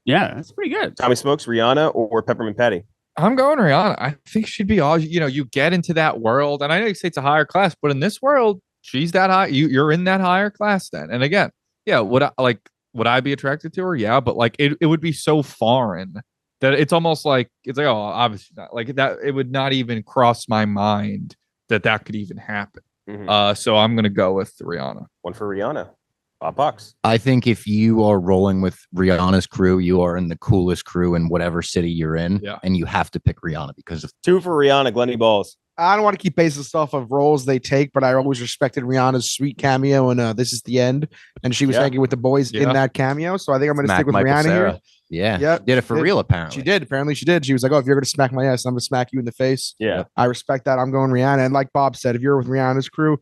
Yeah, that's pretty good. Tommy Smokes, Rihanna, or Peppermint Patty? I'm going Rihanna. I think she'd be all, you get into that world. And I know you say it's a higher class, but in this world, she's that high. You're in that higher class then. And again, yeah, would I be attracted to her? Yeah, but like it would be so foreign that it's almost like it's like, oh, obviously not. Like that, it would not even cross my mind that could even happen. Mm-hmm. So I'm gonna go with Rihanna. One for Rihanna. Bob Box. I think if you are rolling with Rihanna's crew, you are in the coolest crew in whatever city you're in. Yeah. And you have to pick Rihanna because of 2 for Rihanna. Glenny Balls. I don't want to keep basing stuff of roles they take, but I always respected Rihanna's sweet cameo and This Is the End. And she was hanging with the boys in that cameo. So I think I'm going to stick with Michael Rihanna Cera. here. Yeah. Yep. She did it for real, apparently. She did. Apparently she did. She was like, oh, if you're going to smack my ass, I'm going to smack you in the face. Yeah. I respect that. I'm going Rihanna. And like Bob said, if you're with Rihanna's crew,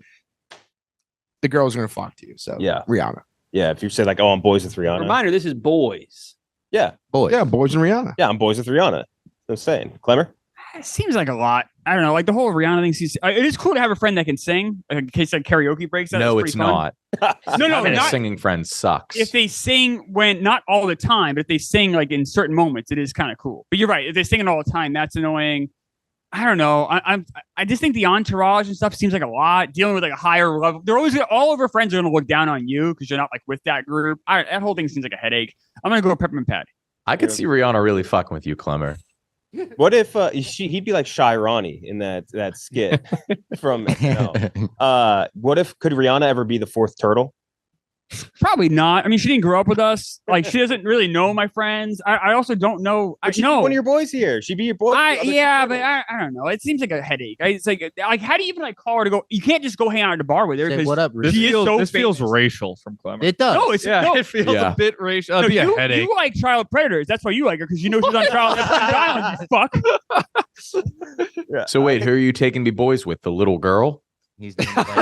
the girl's going to flock to you. So Yeah. Rihanna. Yeah. If you say like, oh, I'm boys with Rihanna. Reminder: this is boys. Yeah. Boys. Yeah, boys and Rihanna. Yeah. I'm boys with Rihanna. I'm saying. Clemmer? It seems like a lot. I don't know. Like the whole Rihanna thing. It is cool to have a friend that can sing. Like in case like karaoke breaks out. No, That's it's pretty fun. not. No, Having a not singing friend sucks. if they sing when not all the time, but if they sing like in certain moments, it is kind of cool. But you're right. If they're singing all the time, that's annoying. I don't know. I just think the entourage and stuff seems like a lot. Dealing with like a higher level. They're always all of her friends are going to look down on you because you're not like with that group. That whole thing seems like a headache. I'm going to go with Peppermint Patty. I could see Rihanna really fucking with you, Klemmer. What if he'd be like Shy Ronnie in that skit from what if could Rihanna ever be the 4th turtle? Probably not. I mean, she didn't grow up with us. Like, she doesn't really know my friends. I also don't know. I She'd be know one of your boys here. She'd be your boy. Yeah, but I don't know. It seems like a headache. It's like how do you even like call her to go? You can't just go hang out at the bar with her Say, because what up, This She is feels, so this feels famous. racial from Clemmer. It does. no, it's no. it feels Yeah. a bit racial. No, That'd be a you headache. like child predators. That's why you like her because you know she's on trial at Island. You fuck. Yeah. So wait, who are you taking to be boys with? The little girl? He's doing like,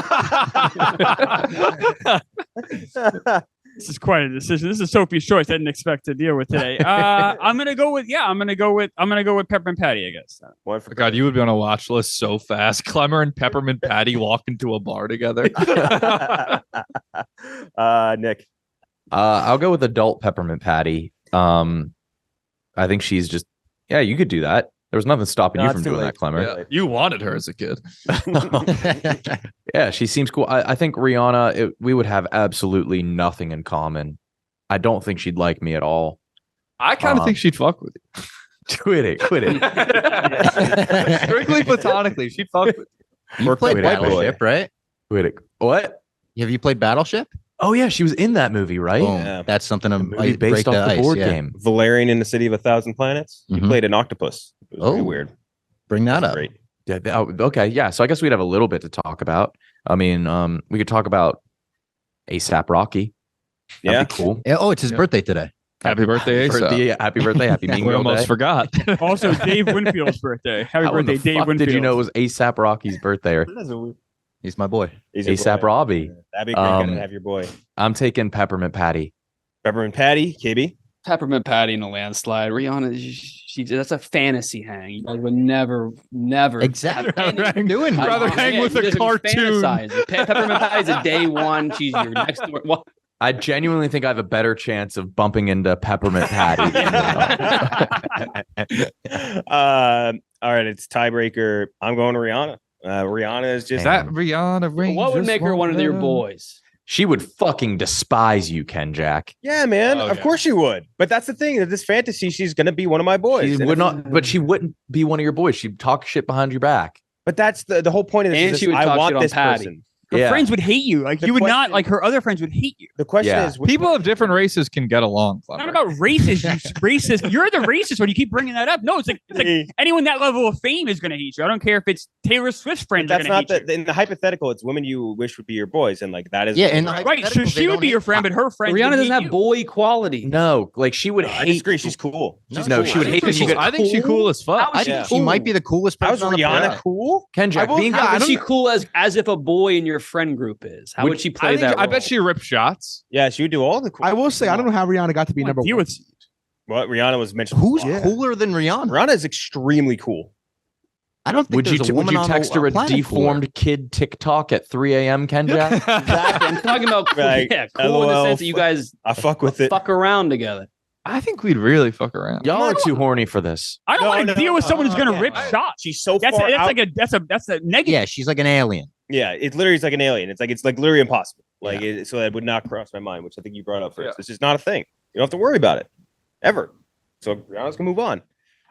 This is quite a decision. This is Sophie's choice. I didn't expect to deal with today. I'm gonna go with Peppermint Patty, I guess. One for God, you would be on a watch list so fast. Clemmer and Peppermint Patty walk into a bar together. Nick. I'll go with adult Peppermint Patty. I think she's just you could do that. There was nothing stopping you No, from it's too doing late. that, Klemmer. Yeah, you wanted her as a kid. Yeah, she seems cool. I think Rihanna, we would have absolutely nothing in common. I don't think she'd like me at all. I kind of think she'd fuck with you. Quit it. Strictly platonically, she'd fuck with you. you played Wait, boy. Battleship, right? Quit it. What? Have you played Battleship? Oh yeah, she was in that movie, right? Boom. Yeah. That's something The movie based off the board game. Valerian in the City of 1,000 Planets. You Mhm. played an octopus. It was really Oh. weird. Bring that up. Great. Yeah. Okay. Yeah. So I guess we'd have a little bit to talk about. I mean, we could talk about ASAP Rocky. Yeah. That'd be cool. Oh, it's his Yeah. birthday today. Happy birthday, Asa. Happy birthday. Happy Mean We Girl almost Day. forgot. Also, Dave Winfield's birthday. Happy How in birthday, the Dave fuck Winfield. did you know it was ASAP Rocky's birthday? He's my boy. He's your ASAP boy. Robbie. That'd be great to have your boy. I'm taking Peppermint Patty. Peppermint Patty, KB. Peppermint Patty in a landslide. Rihanna, she that's a fantasy hang. You guys would never. Exactly. Rather doing hang- rather hang with a Just cartoon. fantasize. Peppermint Patty's a day one. She's your next door. What? I genuinely think I have a better chance of bumping into Peppermint Patty. All right, it's tiebreaker. I'm going to Rihanna. Rihanna is just that Rihanna ring. What would make her one of your boys? She would fucking despise you, Kenjac. Yeah, man. Of course she would. But that's the thing. That this fantasy, she's gonna be one of my boys. She would not, but she wouldn't be one of your boys. She'd talk shit behind your back. But that's the whole point of this. And she would I talk want shit on this Patty. person. Her friends would hate you. Like, you would not, like, her other friends would hate you. The question is, people of different races can get along. It's not about racist. You racist. You're the racist when you keep bringing that up. No, it's like anyone that level of fame is going to hate you. I don't care if it's Taylor Swift's friends. That's not the in the hypothetical. It's women you wish would be your boys, and like that is right. So she would be your friend, but her friends. Rihanna doesn't have boy quality. No, like she would hate. I disagree. She's cool. She would hate. I think she's cool as fuck. She might be the coolest person. How's Rihanna cool? Kenjac, how is she cool as if a boy in your friend group is? How would she play that role? I bet she ripped shots. Yeah, she would do all the cool. I will say, I don't know how Rihanna got to be number one. What Rihanna was mentioned. Who's cooler than Rihanna? Rihanna is extremely cool. I don't think would you would you text her a deformed kid TikTok at 3 a.m. Kenjac? Exactly. I'm talking about cool, cool in the sense that you guys I fuck with it. Fuck around together. I think we'd really fuck around. Y'all are too horny for this. I don't want to deal with someone who's going to rip shots. She's so far out. That's a negative. Yeah, she's like an alien. Yeah, it literally is like an alien. It's like literally impossible. Like so that would not cross my mind, which I think you brought up first. It's just not a thing. You don't have to worry about it ever. So Rihanna's gonna move on.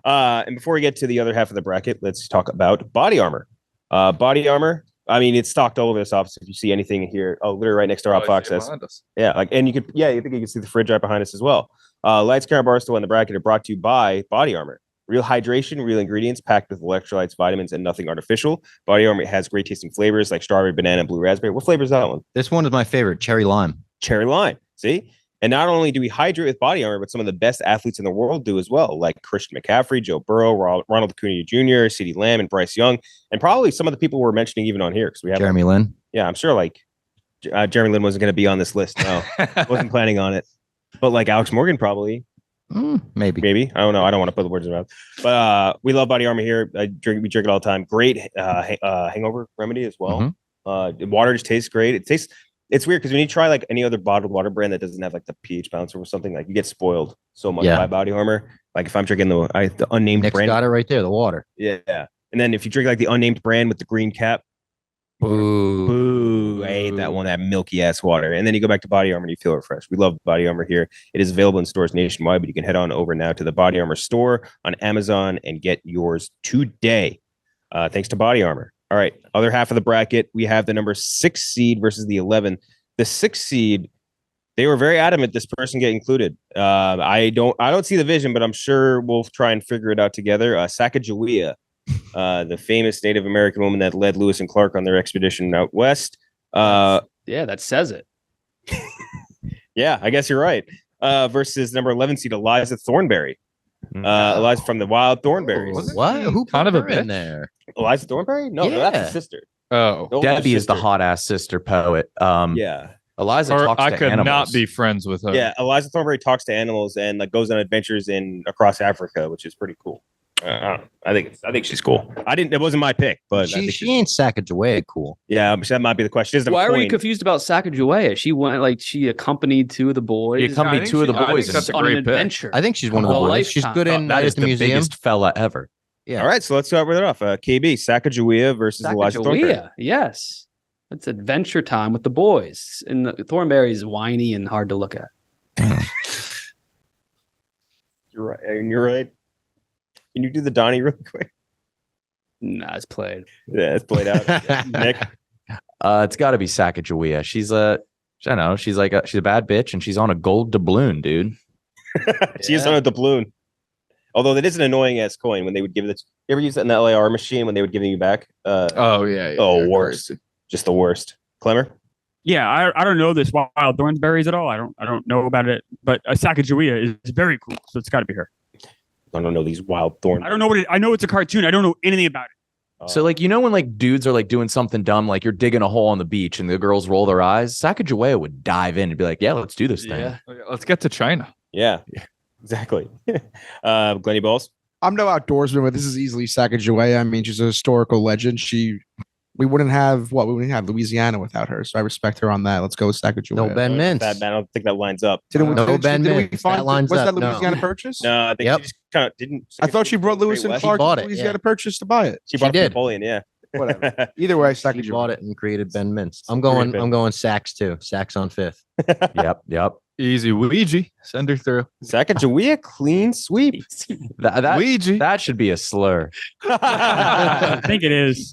And before we get to the other half of the bracket, let's talk about body armor. Body armor. I mean, it's stocked all over this office. If you see anything here, literally right next to our Fox says, yeah, like, and you could, you think you can see the fridge right behind us as well. Lights Camera Barstool and the bracket are brought to you by Body Armor. Real hydration, real ingredients packed with electrolytes, vitamins, and nothing artificial. Body Armor has great tasting flavors like strawberry, banana, and blue raspberry. What flavor is that one? This one is my favorite, cherry lime. Cherry lime. See? And not only do we hydrate with Body Armor, but some of the best athletes in the world do as well, like Christian McCaffrey, Joe Burrow, Ronald Acuna Jr., CeeDee Lamb, and Bryce Young, and probably some of the people we're mentioning even on here because we have Jeremy Lin. Yeah, I'm sure like Jeremy Lin wasn't going to be on this list. No, wasn't planning on it. But like Alex Morgan probably. Maybe. I don't know. I don't want to put the words in my mouth. But we love Body Armor here. We drink it all the time. Great hangover remedy as well. Water just tastes great. It's weird because when you try like any other bottled water brand that doesn't have like the pH balance or something, like you get spoiled so much by Body Armor. Like if I'm drinking the unnamed Nick's brand, got it right there, the water. Yeah. And then if you drink like the unnamed brand with the green cap, boo! I hate that one, that milky ass water. And then you go back to Body Armor and you feel refreshed. We love Body Armor here. It is available in stores nationwide, but you can head on over now to the Body Armor store on Amazon and get yours today. Thanks to Body Armor. All right, other half of the bracket, we have the number 6 seed versus the 11. The 6 seed, they were very adamant this person get included. I don't see the vision, but I'm sure we'll try and figure it out together. Sakaja, the famous Native American woman that led Lewis and Clark on their expedition out west. Yeah, that says it. Yeah, I guess you're right. Versus number 11 seed, Eliza Thornberry. Eliza from the Wild Thornberries. What? Who kind of a bit bitch in there? Eliza Thornberry? No, that's his sister. Oh, Debbie is the hot ass sister poet. Yeah. Eliza talks I to could animals. not be friends with her. Yeah, Eliza Thornberry talks to animals and like goes on adventures across Africa, which is pretty cool. I think she's cool. It wasn't my pick, but she ain't Sacagawea cool. Yeah, but that might be the question. Why were you confused about Sacagawea? She accompanied 2 of the boys. She accompanied 2 of the boys on an adventure. I think she's one of the boys. She's good in that is the museum. biggest fella ever. Yeah. All right, so let's start with it off. KB, Sacagawea versus Eliza Thornberry. Yes. It's adventure time with the boys. And Thornberry is whiny and hard to look at. You're right. And you're right. Can you do the Donnie really quick? Nah, it's played. Yeah, it's played out. Nick? It's got to be Sacagawea. She's a bad bitch, and she's on a gold doubloon, dude. She is on a doubloon. Although that is an annoying ass coin when they would give it. You ever use that in the LAR machine when they would give you back? Worst. Just the worst. Klemmer? Yeah, I don't know this Wild Thornberries at all. I don't know about it, but Sacagawea is very cool, so it's got to be her. I don't know these Wild Thorn. I don't know I know it's a cartoon. I don't know anything about it. So like, when like dudes are like doing something dumb, like you're digging a hole on the beach and the girls roll their eyes, Sacagawea would dive in and be like, yeah, let's do this thing. Yeah. Okay, let's get to China. Yeah, exactly. Glenny Balls? I'm no outdoorsman, but this is easily Sacagawea. I mean, she's a historical legend. We wouldn't have Louisiana without her. So I respect her on that. Let's go with Sacagawea. No Ben Mintz. I don't think that lines up. Ben Mintz. Was that Louisiana purchase? No, I think she just kind of didn't. I thought she brought Lewis and Clark to bought it, Louisiana purchase to buy it. She bought it from Napoleon, yeah. Whatever. Either way, He Sakaja. bought it and created Ben Mintz. I'm going Saks too. Saks on 5th. Yep. Easy. Ouija. Send her through. Sakaja, clean sweep. That should be a slur. I think it is.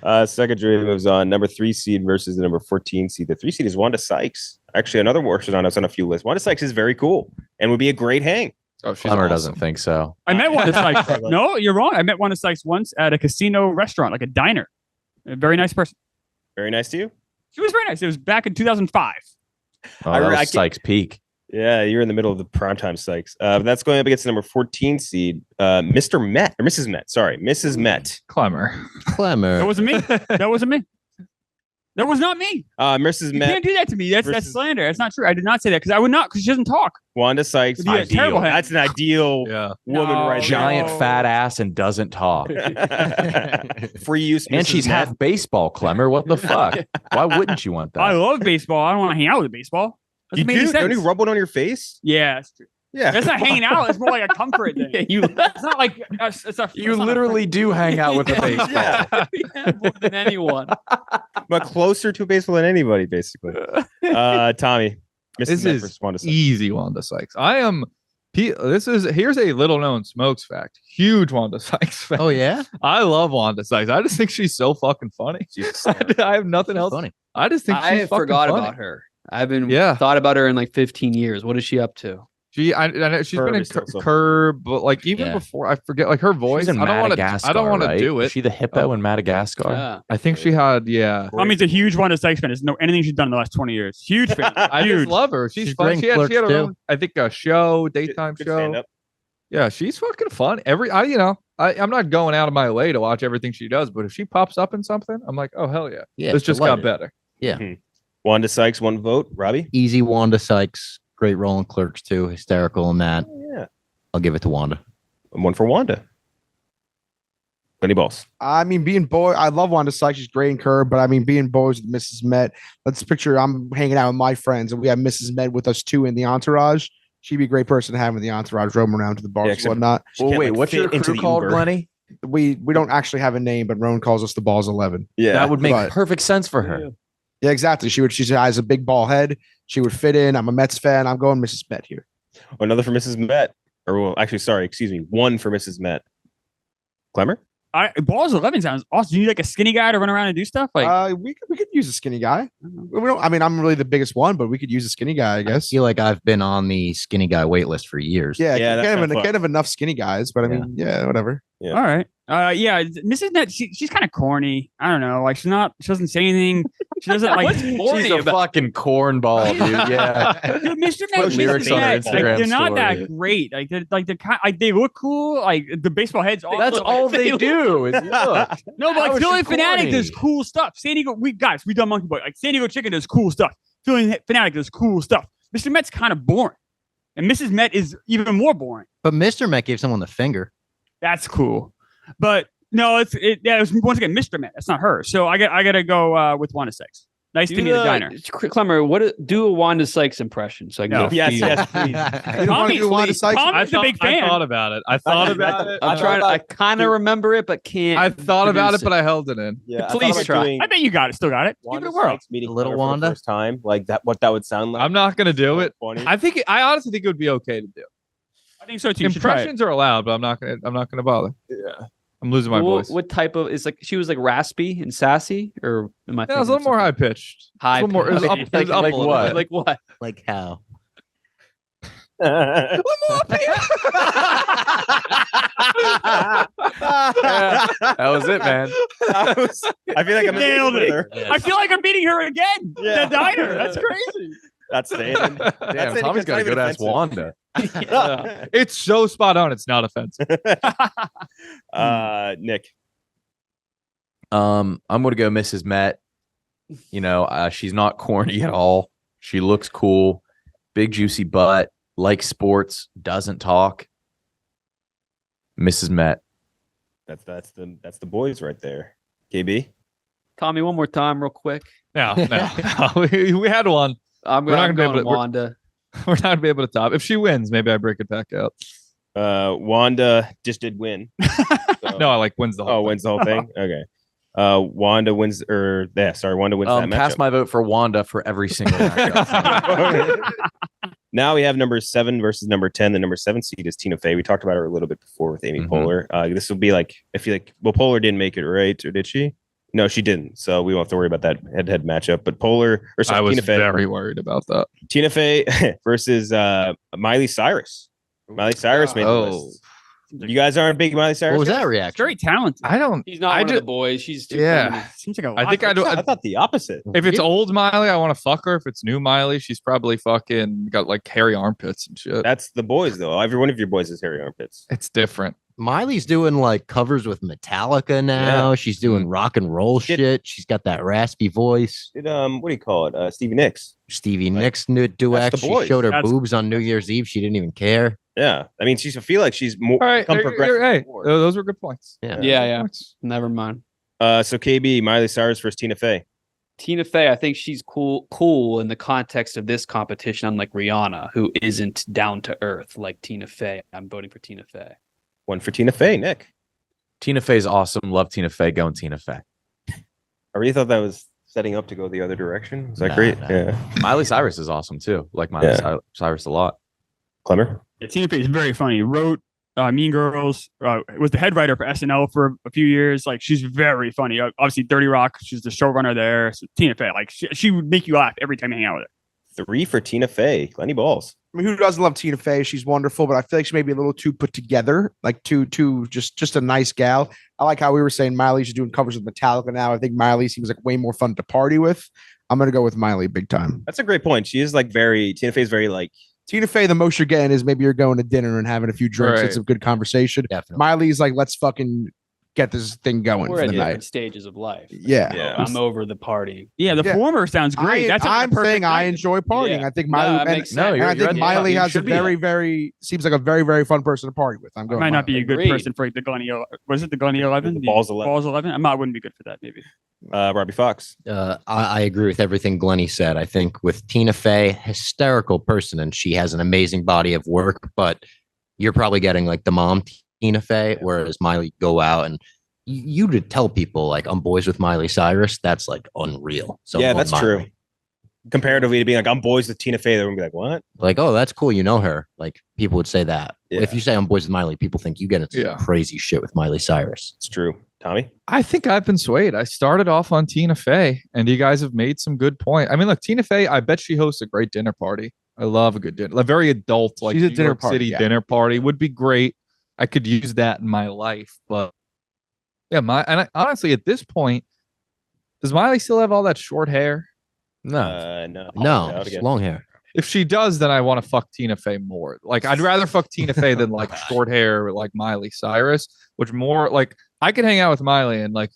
Sakaja moves on. Number 3 seed versus the number 14 seed. The 3 seed is Wanda Sykes. Actually, another person on us on a few lists. Wanda Sykes is very cool and would be a great hang. Oh, she's Klemmer awesome. doesn't think so. I met Wanda Sykes. No, you're wrong. I met Wanda Sykes once at a casino restaurant, like a diner. A very nice person. Very nice to you. She was very nice. It was back in 2005. Oh, that was Sykes' peak. Yeah, you're in the middle of the primetime Sykes. That's going up against the number 14 seed, Mr. Met or Mrs. Met. Sorry, Mrs. Met. Klemmer. That wasn't me. That wasn't me. That was not me. Mrs. You Met. can't do that to me. That's slander. That's not true. I did not say that because I would not, because she doesn't talk. Wanda Sykes. It'd be a terrible hang. That's an ideal woman right there. Giant fat ass and doesn't talk. Free use. And Mrs. she's Met. half baseball, Klemmer. What the fuck? Why wouldn't you want that? I love baseball. I don't want to hang out with baseball. You Doesn't make any do? Don't sense. you rub one on your face? Yeah, that's true. Yeah. That's not hanging out. It's more like a comfort thing. It's not like You literally do hang out with a baseball. Yeah. More than anyone. But closer to baseball than anybody, basically. Tommy. This is easy Wanda Sykes. Here's a little known smokes fact. Huge Wanda Sykes fan. Oh yeah, I love Wanda Sykes. I just think she's so fucking funny. I have nothing else. funny. I just think I she's fucking forgot funny. about her. I haven't thought about her in like 15 years. What is she up to? I know she's Curb been in is still so Curb, but like even before, I forget like her voice. She's in I don't want to. Madagascar, I don't want right? to do it. Is she the hippo in Madagascar? Yeah. I think she had. Yeah. Tommy's a huge Wanda Sykes fan. There's no anything she's done in the last 20 years. Huge fan. I Huge. just love her. She's fun. great She had Clerks, her too. own, I think, a show, daytime Good show. stand-up. Yeah, she's fucking fun. I'm not going out of my way to watch everything she does, but if she pops up in something, I'm like, oh hell yeah. Yeah, This just got delighted. better. Wanda Sykes, 1 vote. Robbie? Easy Wanda Sykes. Great role in Clerks too. Hysterical in that. Yeah. I'll give it to Wanda. 1 for Wanda. Glenny Balls. I mean, being boy, I love Wanda Sykes. She's great in Curb, but I mean, being boys with Mrs. Met. Let's picture I'm hanging out with my friends, and we have Mrs. Met with us too in the entourage. She'd be a great person to have in the entourage, roaming around to the bars and whatnot. Well, wait, what's your crew called, Glenny? We don't actually have a name, but Roan calls us the Balls 11. Yeah. That would make But- perfect sense for her. Yeah, exactly. She has a big ball head. She would fit in. I'm a Mets fan. I'm going Mrs. Met here. Another for Mrs. Met. Or, well, actually, sorry, excuse me. 1 for Mrs. Met. Klemmer? Balls 11 sounds awesome. Do you need like a skinny guy to run around and do stuff? Like, We could use a skinny guy. We don't. I mean, I'm really the biggest one, but we could use a skinny guy, I I guess. feel like I've been on the skinny guy wait list for years. Yeah, Yeah, that's kinda can't have enough skinny guys, but I mean, yeah, whatever. Yeah. all right. Yeah, Mrs. Net, she's kind of corny. I don't know. Like, she doesn't say anything. She doesn't like. She's a fucking cornball, dude. Yeah. Dude, Mr. Well, Net, she's lyrics on her Net, like, Instagram they're not story. that great. Like they look cool. Like the baseball heads. That's all they do is look. No, but How like is Philly she Fanatic corny? does cool stuff. San Diego, we done Monkey Boy. Like San Diego Chicken does cool stuff. Philly Fanatic does cool stuff. Mr. Met's kind of boring, and Mrs. Met is even more boring. But Mr. Met gave someone the finger. That's cool, but no, it was once again Mr. Met. That's not her. So I gotta go with Wanda Sykes. Nice to meet a diner. Klemmer, do a Wanda Sykes impression so I can No. get a Yes, feel. yes, please. You don't want to do Wanda Sykes? Tommy's a big fan. I thought about it. I thought about it. I kind of remember it, but can't. I thought about produce it, but I held it in. Yeah, Please try. I bet you got it. Still got it. Wanda Give it a whirl. Sykes meeting Little Klemmer for the Wanda? first time, like that. What that would sound like. I'm not gonna do it. Funny. I honestly think it would be okay to do. I think so too. You should try it. Impressions are allowed, but I'm not gonna bother. Yeah. I'm losing my voice. What type of is like? She was like raspy and sassy, or am I? Yeah, it was a little more high pitched. High. It was up, it was up like a little what? bit. Like what? Like how? That was it, man. I feel like I'm Nailed it. her. I feel like I'm beating her again. Yeah. The diner. That's crazy. That's Damon. Damn, Tommy's got a good ass Wanda. It's so spot on. It's not offensive. Nick. I'm gonna go Mrs. Met. You know, she's not corny at all. She looks cool, big juicy butt, likes sports, doesn't talk. Mrs. Met. That's the boys right there. KB. Tommy, one more time, real quick. No. We had one. I'm We're not going gonna be able to- Wanda. We're not gonna be able to top. If she wins, maybe I break it back out. Wanda just did win. So, No, I like wins the whole. wins the whole thing. Okay. Wanda wins, Wanda wins that matchup. Cast my vote for Wanda for every single matchup. Now we have number 7 versus number 10. The number 7 seed is Tina Fey. We talked about her a little bit before with Amy Poehler. This will be like, I feel like, Poehler didn't make it, right? Or did she? No, she didn't. So we won't have to worry about that head-to-head matchup. But I was Tina Fey, very worried about that. Tina Fey versus Miley Cyrus. Miley Cyrus made the list. You guys aren't big Miley Cyrus? What was that reaction? Very talented. I don't. He's not one of the boys. She's too feminine. Seems like a lot. I think I thought the opposite. If it's old Miley, I want to fuck her. If it's new Miley, she's probably fucking got like hairy armpits and shit. That's the boys, though. Every one of your boys has hairy armpits. It's different. Miley's doing like covers with Metallica now. Yeah. She's doing rock and roll shit. She's got that raspy voice. What do you call it? Stevie Nicks. Stevie Nicks duet. the She boys. showed her boobs on New Year's Eve. She didn't even care. Yeah, I mean, I feel like she's more. All right, progressive. hey, those were good points. Yeah. Never mind. So KB, Miley Cyrus versus Tina Fey. Tina Fey, I think she's cool in the context of this competition, unlike Rihanna, who isn't down to earth like Tina Fey. I'm voting for Tina Fey. One for Tina Fey, Nick. Tina Fey's awesome. Love Tina Fey. Going Tina Fey. I really thought that was setting up to go the other direction. Is that great? No. Yeah. Miley Cyrus is awesome too. Like Miley Cyrus a lot. Klemmer? Tina Fey is very funny. Wrote Mean Girls. Was the head writer for SNL for a few years. Like, she's very funny. Obviously, 30 Rock. She's the showrunner there. So Tina Fey, like, she would make you laugh every time you hang out with her. 3 for Tina Fey. Glenny Balls. I mean, who doesn't love Tina Fey? She's wonderful, but I feel like she may be a little too put together, like too just a nice gal. I like how we were saying Miley's doing covers with Metallica now. I think Miley seems like way more fun to party with. I'm gonna go with Miley big time. That's a great point. She is like Tina Fey's very like. Tina Fey, the most you're getting is maybe you're going to dinner and having a few drinks. Right. It's a good conversation. Definitely. Miley's like, let's fucking get this thing going We're for at the different night. stages of life. Yeah. I'm over the party. Yeah, the former sounds great. I'm saying I enjoy partying. Yeah. I think Miley. that makes sense. And I think Miley You has a should be. very seems like a very fun person to party with. I'm I going. might not be a good Agreed. person for the Glenny. Was it the Glenny 11? The Balls 11. Balls 11. I wouldn't be good for that. Maybe. Robbie Fox. I agree with everything Glenny said. I think with Tina Fey, hysterical person, and she has an amazing body of work, but you're probably getting like the mom Tina Fey, whereas Miley go out and you to tell people like I'm boys with Miley Cyrus, that's like unreal. So Yeah, I'm that's Miley. true. Comparatively to being like, I'm boys with Tina Fey, they're gonna be like, what? Like, oh, that's cool. You know her. Like people would say that. Yeah. If you say I'm boys with Miley, people think you get into some crazy shit with Miley Cyrus. It's true. Tommy? I think I've been swayed. I started off on Tina Fey, and you guys have made some good points. I mean, look, Tina Fey, I bet she hosts a great dinner party. I love a good dinner, like very adult, like She's a New dinner York party, City yeah. dinner party would be great. I could use that in my life, but yeah, honestly, at this point, does Miley still have all that short hair? No. No. No, Out it's again. long hair. If she does, then I want to fuck Tina Fey more. Like, I'd rather fuck Tina Fey than like short hair like Miley Cyrus, which more like I could hang out with Miley and like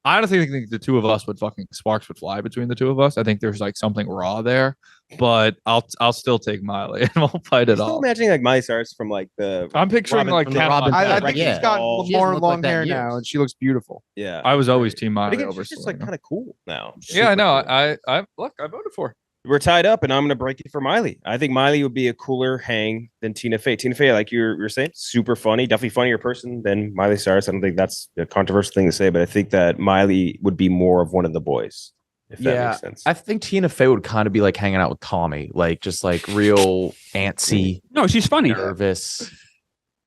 I honestly think the two of us would fucking sparks would fly between the two of us. I think there's like something raw there, but I'll still take Miley and we'll fight it Still off. imagining like Miley Cyrus from like the. I'm picturing Robin- like from the Camelot. Robin- I Yeah. think Yeah. she's got She doesn't more look long like that hair in now, years. and she looks beautiful. Yeah. I was always Team But Miley again, over. she's just like Selena. kind of cool now. Yeah, I know. Super cool. I voted for her. We're tied up, and I'm going to break it for Miley. I think Miley would be a cooler hang than Tina Fey. Tina Fey, like you're saying, super funny, definitely funnier person than Miley Cyrus. I don't think that's a controversial thing to say, but I think that Miley would be more of one of the boys, if that makes sense. I think Tina Fey would kind of be like hanging out with Tommy, like just like real antsy, No, she's funny. nervous.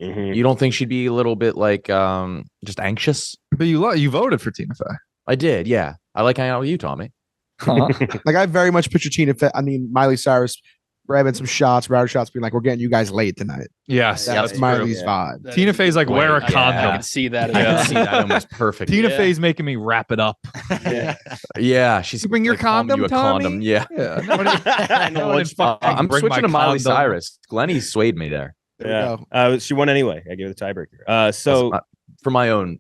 Mhm. You don't think she'd be a little bit like just anxious? But you voted for Tina Fey. I did, yeah. I like hanging out with you, Tommy. Huh? Like I very much picture Miley Cyrus grabbing some shots, router shots, being like, "We're getting you guys laid tonight." Yes, That's true. Miley's Yeah. vibe. Tina Fey's like wear a Yeah. condom. I can see that. I Yeah. can see that almost perfect. Tina Yeah. Fey's making me wrap it up. Yeah, she's You bring your like calling condom, you a Tommy? condom. Yeah. Yeah, no one I'm bring switching my to Miley condom. Cyrus. Glenny swayed me there. Yeah. we go. She won anyway. I gave her the tiebreaker. So For my own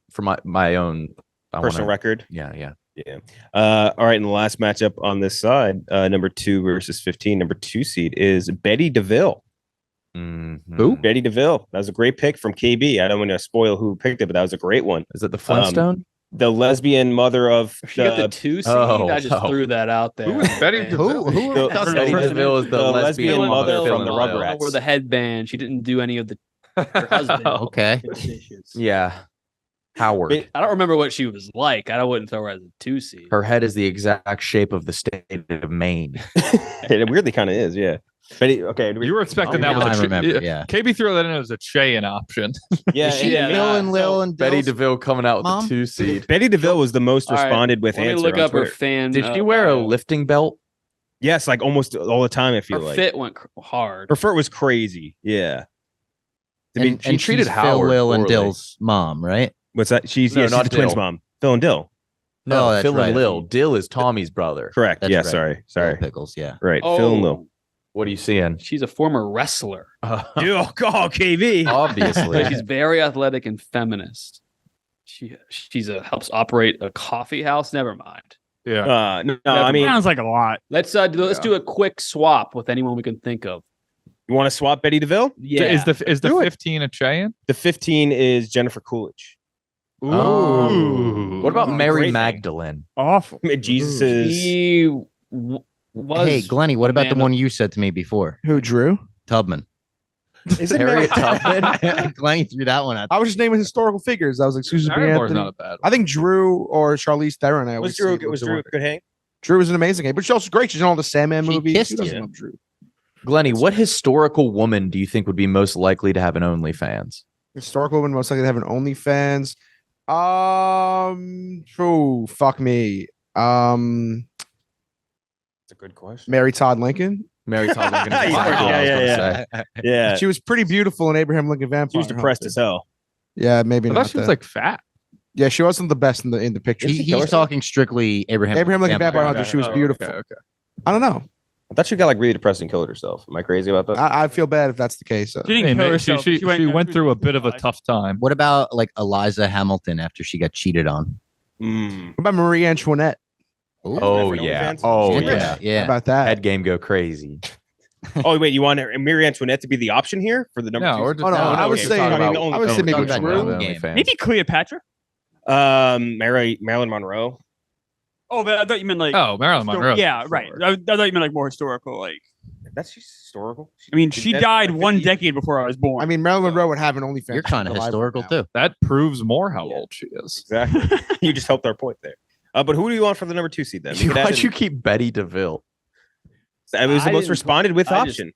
I personal record. Yeah. Yeah. All right. And the last matchup on this side, number 2 versus 15. Number 2 seed is Betty DeVille. Mhm. Who? Betty DeVille. That was a great pick from KB. I don't want to spoil who picked it, but that was a great one. Is it the Flintstone? The lesbian mother of She got the 2 seed. I just threw that out there. Who is Betty Man. DeVille? the- Betty DeVille is the lesbian mother mother from the Illinois. Rugrats. Or the headband. She didn't do any of the Her husband. Okay. Yeah. Howard. I don't remember what she was like. I wouldn't throw her as a 2 seed. Her head is the exact shape of the state of Maine. It weirdly kind of is, yeah. Betty, okay. You were expecting that now one. I remember, yeah. KB threw that in as a Cheyen option. Yeah, Is she yeah. Lil and Lil and Betty Dill's DeVille coming out with Mom? the 2 seed. Betty DeVille was the most All right, responded with Let me answer look on up her Twitter. fan. Did she wear a lifting belt? Yes, like almost all the time, I feel Her like. fit went hard. Her fit was crazy. Yeah. I mean, she treated she's Howard Phil, Lil, and poorly. Dill's mom, right? what's that? She's No, she's not the twins' Dill. mom. Phil and Dill. No, Oh, that's Phil right. and Lil. Dill is Tommy's brother. Correct. That's Yeah, right. sorry. Lil Pickles, yeah. Right. Phil and Lil. What are you seeing? She's a former wrestler. Dude, oh, KV. Obviously. She's very athletic and feminist. She's helps operate a coffee house. Never mind. Yeah. No, I mean, Sounds like a lot. Let's do a quick swap with anyone we can think of. you want to swap Betty DeVille? Yeah. Is the Do it. 15 a Cheyen? The 15 is Jennifer Coolidge. What about Mary Great name. Magdalene? Awful. Jesus is. He was Hey, Glenny, what about the man one you said to me before? Who, Drew? Tubman. Is it Harriet Mary- Tubman? Glenny threw that one out. I was just naming historical figures. I was like Susan B. Barrymore's Anthony. not a bad one. I think Drew or Charlize Theron. I Was always Drew a good hang? Drew was an amazing game, but she's also great. She's in all the Sandman She movies. kissed Who doesn't you. love Drew? Glenny, what historical woman do you think would be most likely to have an OnlyFans? Historical woman most likely to have an OnlyFans. Oh, fuck me. That's a good question. Mary Todd Lincoln. Mary Todd Lincoln. is Yeah, exactly what I was gonna yeah. say. Yeah. She was pretty beautiful in Abraham Lincoln Vampire. She was depressed as hell. Yeah, maybe I not. thought she was that. like fat. Yeah, she wasn't the best in the picture. He's talking strictly Abraham Lincoln Vampire Hunter. Okay. She was Oh, beautiful. Okay. I don't know. I thought she got like really depressed and killed herself. Am I crazy about that? I feel bad if that's the case. She didn't Hey, kill man, herself. she went through a bit of a tough time. What about like Eliza Hamilton after she got cheated on? What about Marie Antoinette? Oh, Different yeah. OnlyFans? Oh, She did yeah. that, How yeah. about that? Head game go crazy. Oh wait, you want Marie Antoinette to be the option here for the number No, two? we're just Oh, no, I was okay, saying- we're talking I about mean, I was saying maybe Talking about Drew. game. Maybe Cleopatra. Marilyn Monroe. Oh, but I thought you meant like. Oh, Marilyn Monroe. Yeah, right. I thought you meant like more historical. Like, That's just historical. I mean, she That's died like one 50. decade before I was born. I mean, Marilyn Monroe would have an OnlyFans. You're kind of Alive historical now. too. That proves more how Yeah. old she is. Exactly. You just helped our point there. But who do you want for the number 2 seed then? We could add Why'd in- you keep Betty DeVille? It was the I most didn't- responded with I just- option.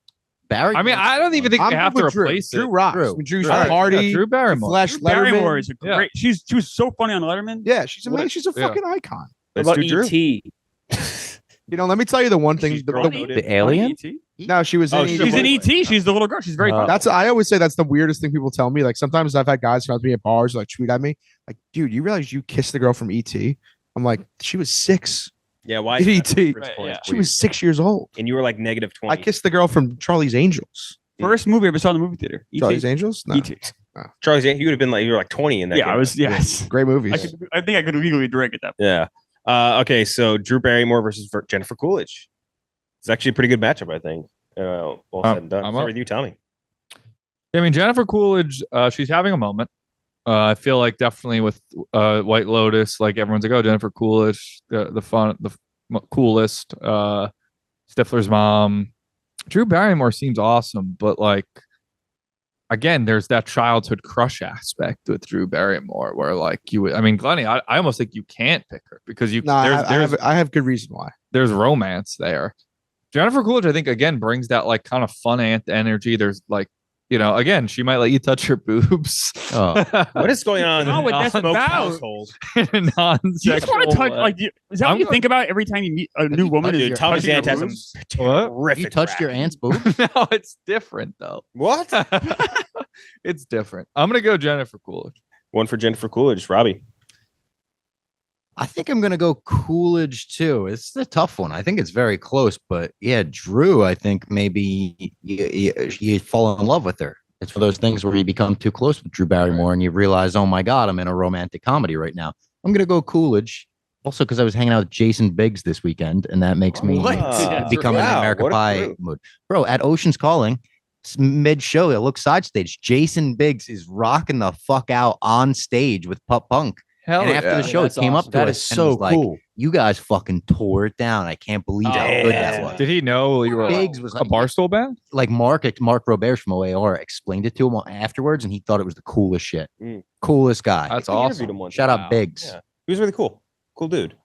Barry. I mean, I don't even think I'm they have good to with Drew. replace Drew it. rocks. Drew. I mean, Drew's All right. party. Yeah, Drew Barrymore. Flash Drew Barrymore Letterman. is a Yeah. great. She was so funny on Letterman. Yeah, she's amazing. What- She's a yeah. fucking icon. What Let's about do Drew. E.T.? You know, let me tell you the one thing. She's The, girl the- coded. The alien? E.T.? no, she was. Oh, in she's She's E.T. in E.T. She's the little girl. She's very funny. That's. I always say that's the weirdest thing people tell me. Like sometimes I've had guys come up to me at bars like tweet at me like, "Dude, you realize you kissed the girl from E.T.?" I'm like, she was 6. Yeah, why? E.T. is that the first Right, point? yeah. She was 6 years old. And you were like negative 20. I kissed the girl from Charlie's Angels. First movie I ever saw in the movie theater. E.T. Charlie's Angels? No. E.T. Charles, you would have been like, you were like 20 in that. Yeah, game. I was. Yes. Great movies. I think I could legally drink at that point. Yeah. Okay, so Drew Barrymore versus Jennifer Coolidge. It's actually a pretty good matchup, I think. All said and done. I'm Start up. with you, Tommy. I mean, Jennifer Coolidge, she's having a moment. I feel like definitely with White Lotus, like everyone's like, oh, Jennifer Coolidge, the coolest. Stifler's mom. Drew Barrymore seems awesome, but like, again, there's that childhood crush aspect with Drew Barrymore where like you would, I mean, Glenny, I almost think you can't pick her because you No, I have good reason why. there's romance there. Jennifer Coolidge, I think, again, brings that like kind of fun energy. There's like, you know, again, she might let you touch her boobs. Oh. What is going on Oh, in what the that's smoked about. household? in a non-sexual You just want to touch, way. like, is that what you think about every time you meet a new woman? Is Dude, you're Tommy touching her Zant has boobs? a What? terrific You touched rack. your aunt's boob? No, it's different though. What? It's different. I'm gonna go Jennifer Coolidge. One for Jennifer Coolidge. Robbie. I think I'm gonna go Coolidge too. It's a tough one. I think it's very close, but yeah, Drew. I think maybe you fall in love with her. It's one of those things where you become too close with Drew Barrymore and you realize, oh my God, I'm in a romantic comedy right now. I'm gonna go Coolidge. Also, because I was hanging out with Jason Biggs this weekend, and that makes me become an American Pie mood. Bro, at Ocean's Calling, mid show, it looks side stage. Jason Biggs is rocking the fuck out on stage with Pup Punk. Hell And after the show, That's it came awesome. up to That us is and so was like, cool. You guys fucking tore it down. I can't believe how good that was. Did he know you were Biggs was a Barstool band? Like Mark Robert from OAR explained it to him afterwards, and he thought it was the coolest shit. Coolest guy. That's We interviewed him awesome. once. Shout out Biggs. Yeah. He was really cool. Cool dude.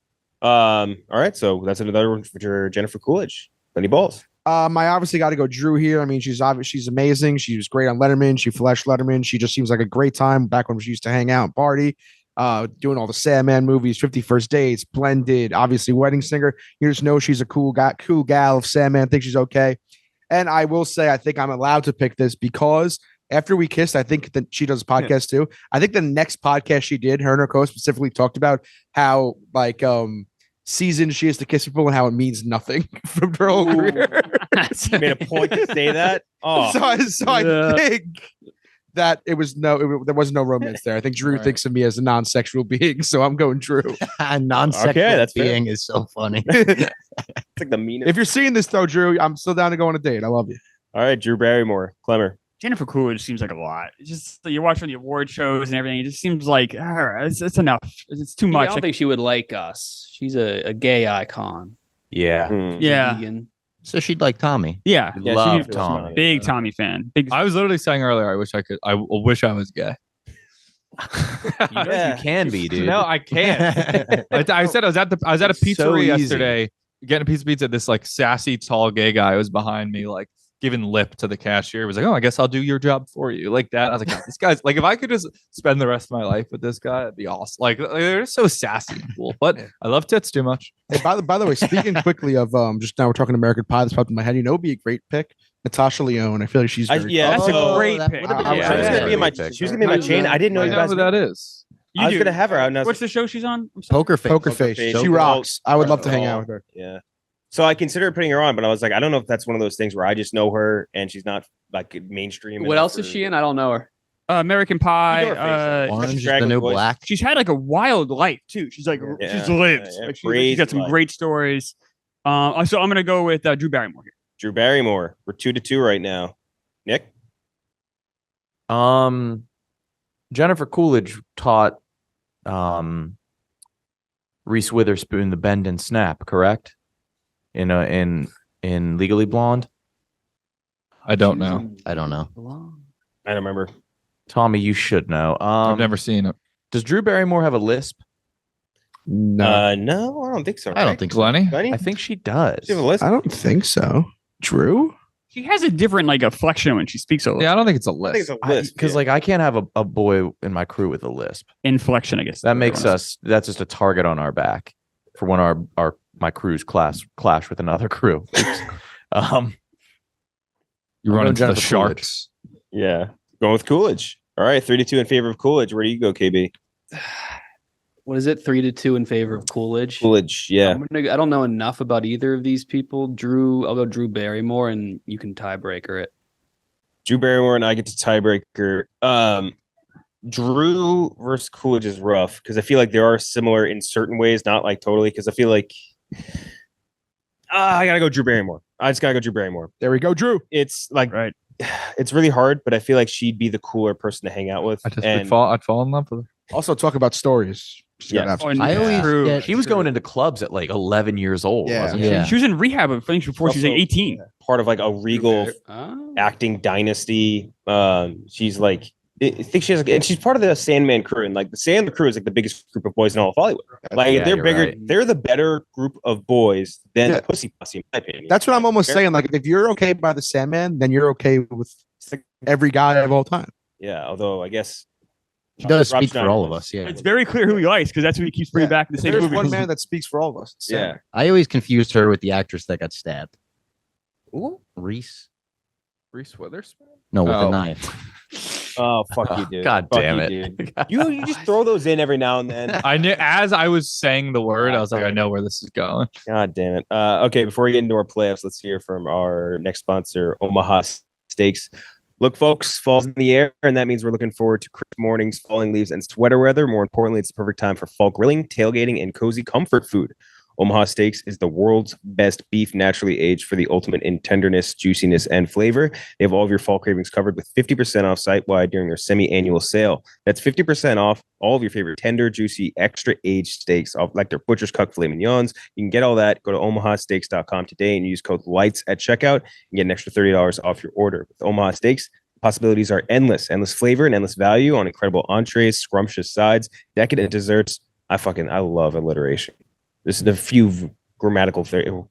All right, so that's another one for Jennifer Coolidge. Any balls? I obviously got to go Drew here. I mean, she's amazing. She was great on Letterman. She flashed Letterman. She just seems like a great time back when she used to hang out and party. Doing all the Sandman movies, 50 First Dates, Blended, obviously Wedding Singer. You just know she's a cool gal. If Sandman thinks she's okay. And I will say, I think I'm allowed to pick this because after we kissed, I think that she does a podcast too. I think the next podcast she did, her and her co specifically talked about how seasoned she is to kiss people and how it means nothing from her whole career. You made a point to say that. Oh, So I think that there was no romance there. I think Drew thinks of me as a non-sexual being, so I'm going Drew. Non-sexual that's being is so funny. it's like the meanest. If you're seeing this though, Drew, I'm still down to go on a date. I love you. All right, Drew Barrymore, Klemmer. Jennifer Coolidge seems like a lot. It's just you're watching the award shows and everything. It just seems like it's enough. It's too much. I don't think she would like us. She's a gay icon. Yeah. Yeah. Vegan. So she'd like Tommy. Yeah. Love she's Tommy. Big Tommy fan. Big. I was literally saying earlier, I wish I could. I wish I was gay. You can be, dude. No, I can't. I said I was at a pizzeria so easy. yesterday getting a piece of pizza. This like sassy tall gay guy was behind me, like giving lip to the cashier. He was like, "Oh, I guess I'll do your job for you," like that. I was like, God, "This guy's like, if I could just spend the rest of my life with this guy, it'd be awesome." Like they're so sassy and cool. But I love tits too much. Hey, by the way, speaking quickly of just now we're talking American Pie. That's popped in my head. You know, it'd be a great pick. Natasha Lyonne. I feel like she's very that's a great pick. She was gonna be in my. She was gonna be in my chain. I didn't know you guys. Who that is. I was gonna have her out. And I was What's the show she's on? Poker Face. Poker Face. She rocks. I would love to hang out with her. Yeah. So I considered putting her on, but I was like, I don't know if that's one of those things where I just know her and she's not like mainstream. What else is she in? I don't know her. American Pie. Orange is the New Black. She's had like a wild life too. She's like she's lived. Like, she's got some great stories. So I'm gonna go with Drew Barrymore here. Drew Barrymore. We're 2-2 right now. Nick. Jennifer Coolidge taught Reese Witherspoon the bend and snap, correct? In Legally Blonde. I don't know. I don't know. I don't remember. Tommy, you should know. I've never seen it. Does Drew Barrymore have a lisp? No, No, I don't think so. I don't think so. Glenny? Glenny? I think she does. She have a list? I don't think so. Drew? She has a different like inflection when she speaks. A Yeah, I don't think it's a I think list. it's a list. Because like I can't have a boy in my crew with a lisp. inflection, I guess. That makes us. That's just a target on our back for when my crew's clash with another crew. You run going into the Jennifer Sharks. Yeah. Going with Coolidge. All right, 3-2 in favor of Coolidge. Where do you go, KB? What is it? 3-2 in favor of Coolidge. Coolidge, yeah. I don't know enough about either of these people. I'll go Drew Barrymore, and you can tiebreaker it. Drew Barrymore and I get to tiebreaker. Drew versus Coolidge is rough because I feel like they are similar in certain ways, not like totally. Because I feel like I gotta go Drew Barrymore. I just gotta go Drew Barrymore. There we go, Drew. It's like Right. It's really hard, but I feel like she'd be the cooler person to hang out with. I'd fall in love with her. Also, talk about stories. She's Yeah. got I always get She was going into clubs at like 11 years old. Yeah. Wasn't Yeah. She was in rehab, I think, before she was like Also- 18. part of like a Regal Oh. acting dynasty. She's like, I think she has, and she's part of the Sandman crew, and like the Sandman crew is like the biggest group of boys in all of Hollywood. Like Yeah, they're you're bigger, right. they're the better group of boys than Yeah. the Pussy Posse, in my opinion. That's what I'm almost saying. Like, if you're okay by the Sandman, then you're okay with every guy of all time. Yeah, although I guess He does Rob speak for Schneider all of was- us. Yeah. It's very clear who he likes because that's who he keeps bringing back in the same There's movie. one man that speaks for all of us. It's Yeah. Sandman. I always confused her with the actress that got stabbed. Reese. Reese Witherspoon? No, with Oh. a knife. Oh fuck you, dude! God Fuck damn you, it. dude. You just throw those in every now and then. I knew as I was saying the word, I was like, I know where this is going. God damn it. Okay, before we get into our playoffs, let's hear from our next sponsor, Omaha Steaks. Look, folks, fall's in the air, and that means we're looking forward to crisp mornings, falling leaves, and sweater weather. More importantly, it's the perfect time for fall grilling, tailgating, and cozy comfort food. Omaha Steaks is the world's best beef, naturally aged for the ultimate in tenderness, juiciness, and flavor. They have all of your fall cravings covered with 50% off site-wide during their semi-annual sale. That's 50% off all of your favorite tender, juicy, extra aged steaks, like their butcher's cut filet mignons. You can get all that. Go to omahasteaks.com today and use code LIGHTS at checkout and get an extra $30 off your order. With Omaha Steaks, possibilities are endless flavor and endless value on incredible entrees, scrumptious sides, decadent desserts. I love alliteration. This is a few grammatical,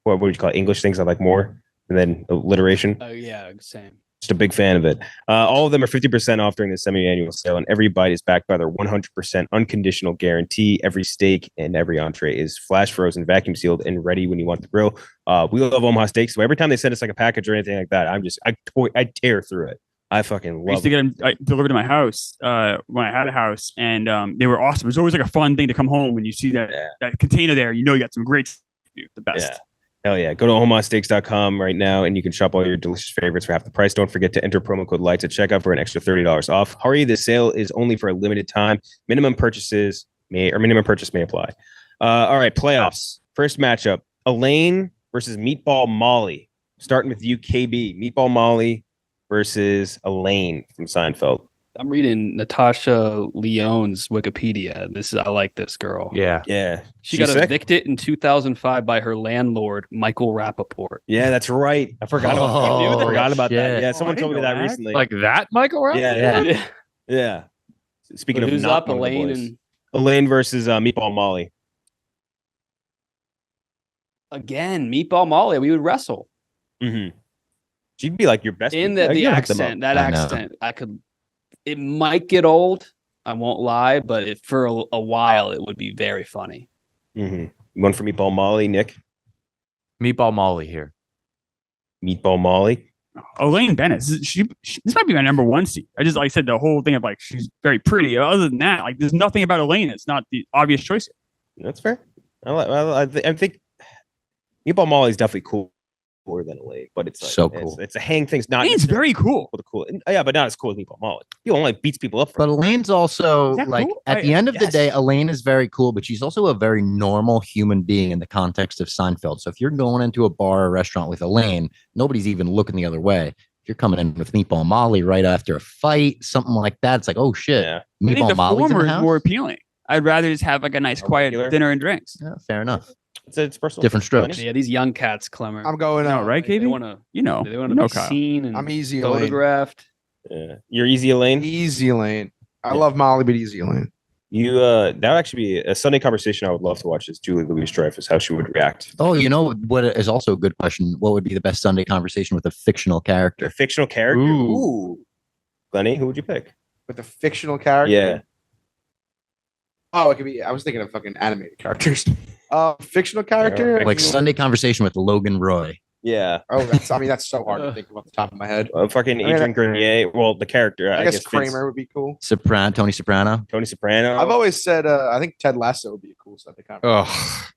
what would you call it? English things I like more, and then alliteration. Oh yeah, same. Just a big fan of it. All of them are 50% off during the semi-annual sale, and every bite is backed by their 100% unconditional guarantee. Every steak and every entree is flash frozen, vacuum sealed, and ready when you want the grill. We love Omaha Steaks, so every time they send us like a package or anything like that, I tear through it. I fucking love it. I used to get them delivered to my house when I had a house, and they were awesome. It was always like a fun thing to come home when you see that container there. You know you got some great food, the best. Yeah. Hell yeah. Go to omahasteaks.com right now, and you can shop all your delicious favorites for half the price. Don't forget to enter promo code LIGHTS at checkout for an extra $30 off. Hurry, the sale is only for a limited time. Minimum purchase may apply. All right, playoffs. First matchup, Elaine versus Meatball Molly. Starting with you, KB. Meatball Molly versus Elaine from Seinfeld. I'm reading Natasha Lyonne's Wikipedia. I like this girl. Yeah. She got evicted in 2005 by her landlord, Michael Rappaport. Yeah, that's right. I forgot about that. Yeah, someone told me that recently. Like that, Michael Rappaport? Yeah. Speaking of who's not up, Elaine Elaine versus Meatball Molly. Again, Meatball Molly. We would wrestle. Mm-hmm. She'd be like your best. In the accent, that accent, I could. It might get old. I won't lie, but for a while, it would be very funny. Mm-hmm. One for Meatball Molly, Nick. Meatball Molly here. Meatball Molly. Elaine Bennett. This might be my number one seed. I just like I said the whole thing of like she's very pretty. Other than that, like there's nothing about Elaine. It's not the obvious choice. That's fair. I think Meatball Molly is definitely cooler than Elaine, but it's like, so cool. It's a hang thing. Not Elaine's very cool. Cool. Yeah, but not as cool as Meatball Molly. He only beats people up. But Elaine's also like cool? at the end of the day, Elaine is very cool, but she's also a very normal human being in the context of Seinfeld. So if you're going into a bar or restaurant with Elaine, nobody's even looking the other way. If you're coming in with Meatball Molly right after a fight, something like that, it's like, oh shit, I think the Molly's former is more appealing. I'd rather just have like a nice, quiet dinner and drinks. Yeah, fair enough. It's personal. Different strokes. Yeah, these young cats, Klemmer. I'm going out, right, KB? They want to, they want to be seen and I'm easy photographed. Yeah. You're easy Elaine. Easy Elaine. I love Molly, but easy Elaine. You that would actually be a Sunday conversation I would love to watch is Julie Louis-Dreyfus, how she would react. Oh, you know what is also a good question? What would be the best Sunday conversation with a fictional character? A fictional character? Ooh. Glenny, who would you pick? With a fictional character? Yeah. Oh, it could be. I was thinking of fucking animated characters. Fictional character? Like Sunday conversation with Logan Roy. Yeah. Oh, that's so hard to think of off the top of my head. Fucking Adrian Grenier. Well, the character. I guess Kramer would be cool. Tony Soprano. I've always said I think Ted Lasso would be a cool Sunday conversation.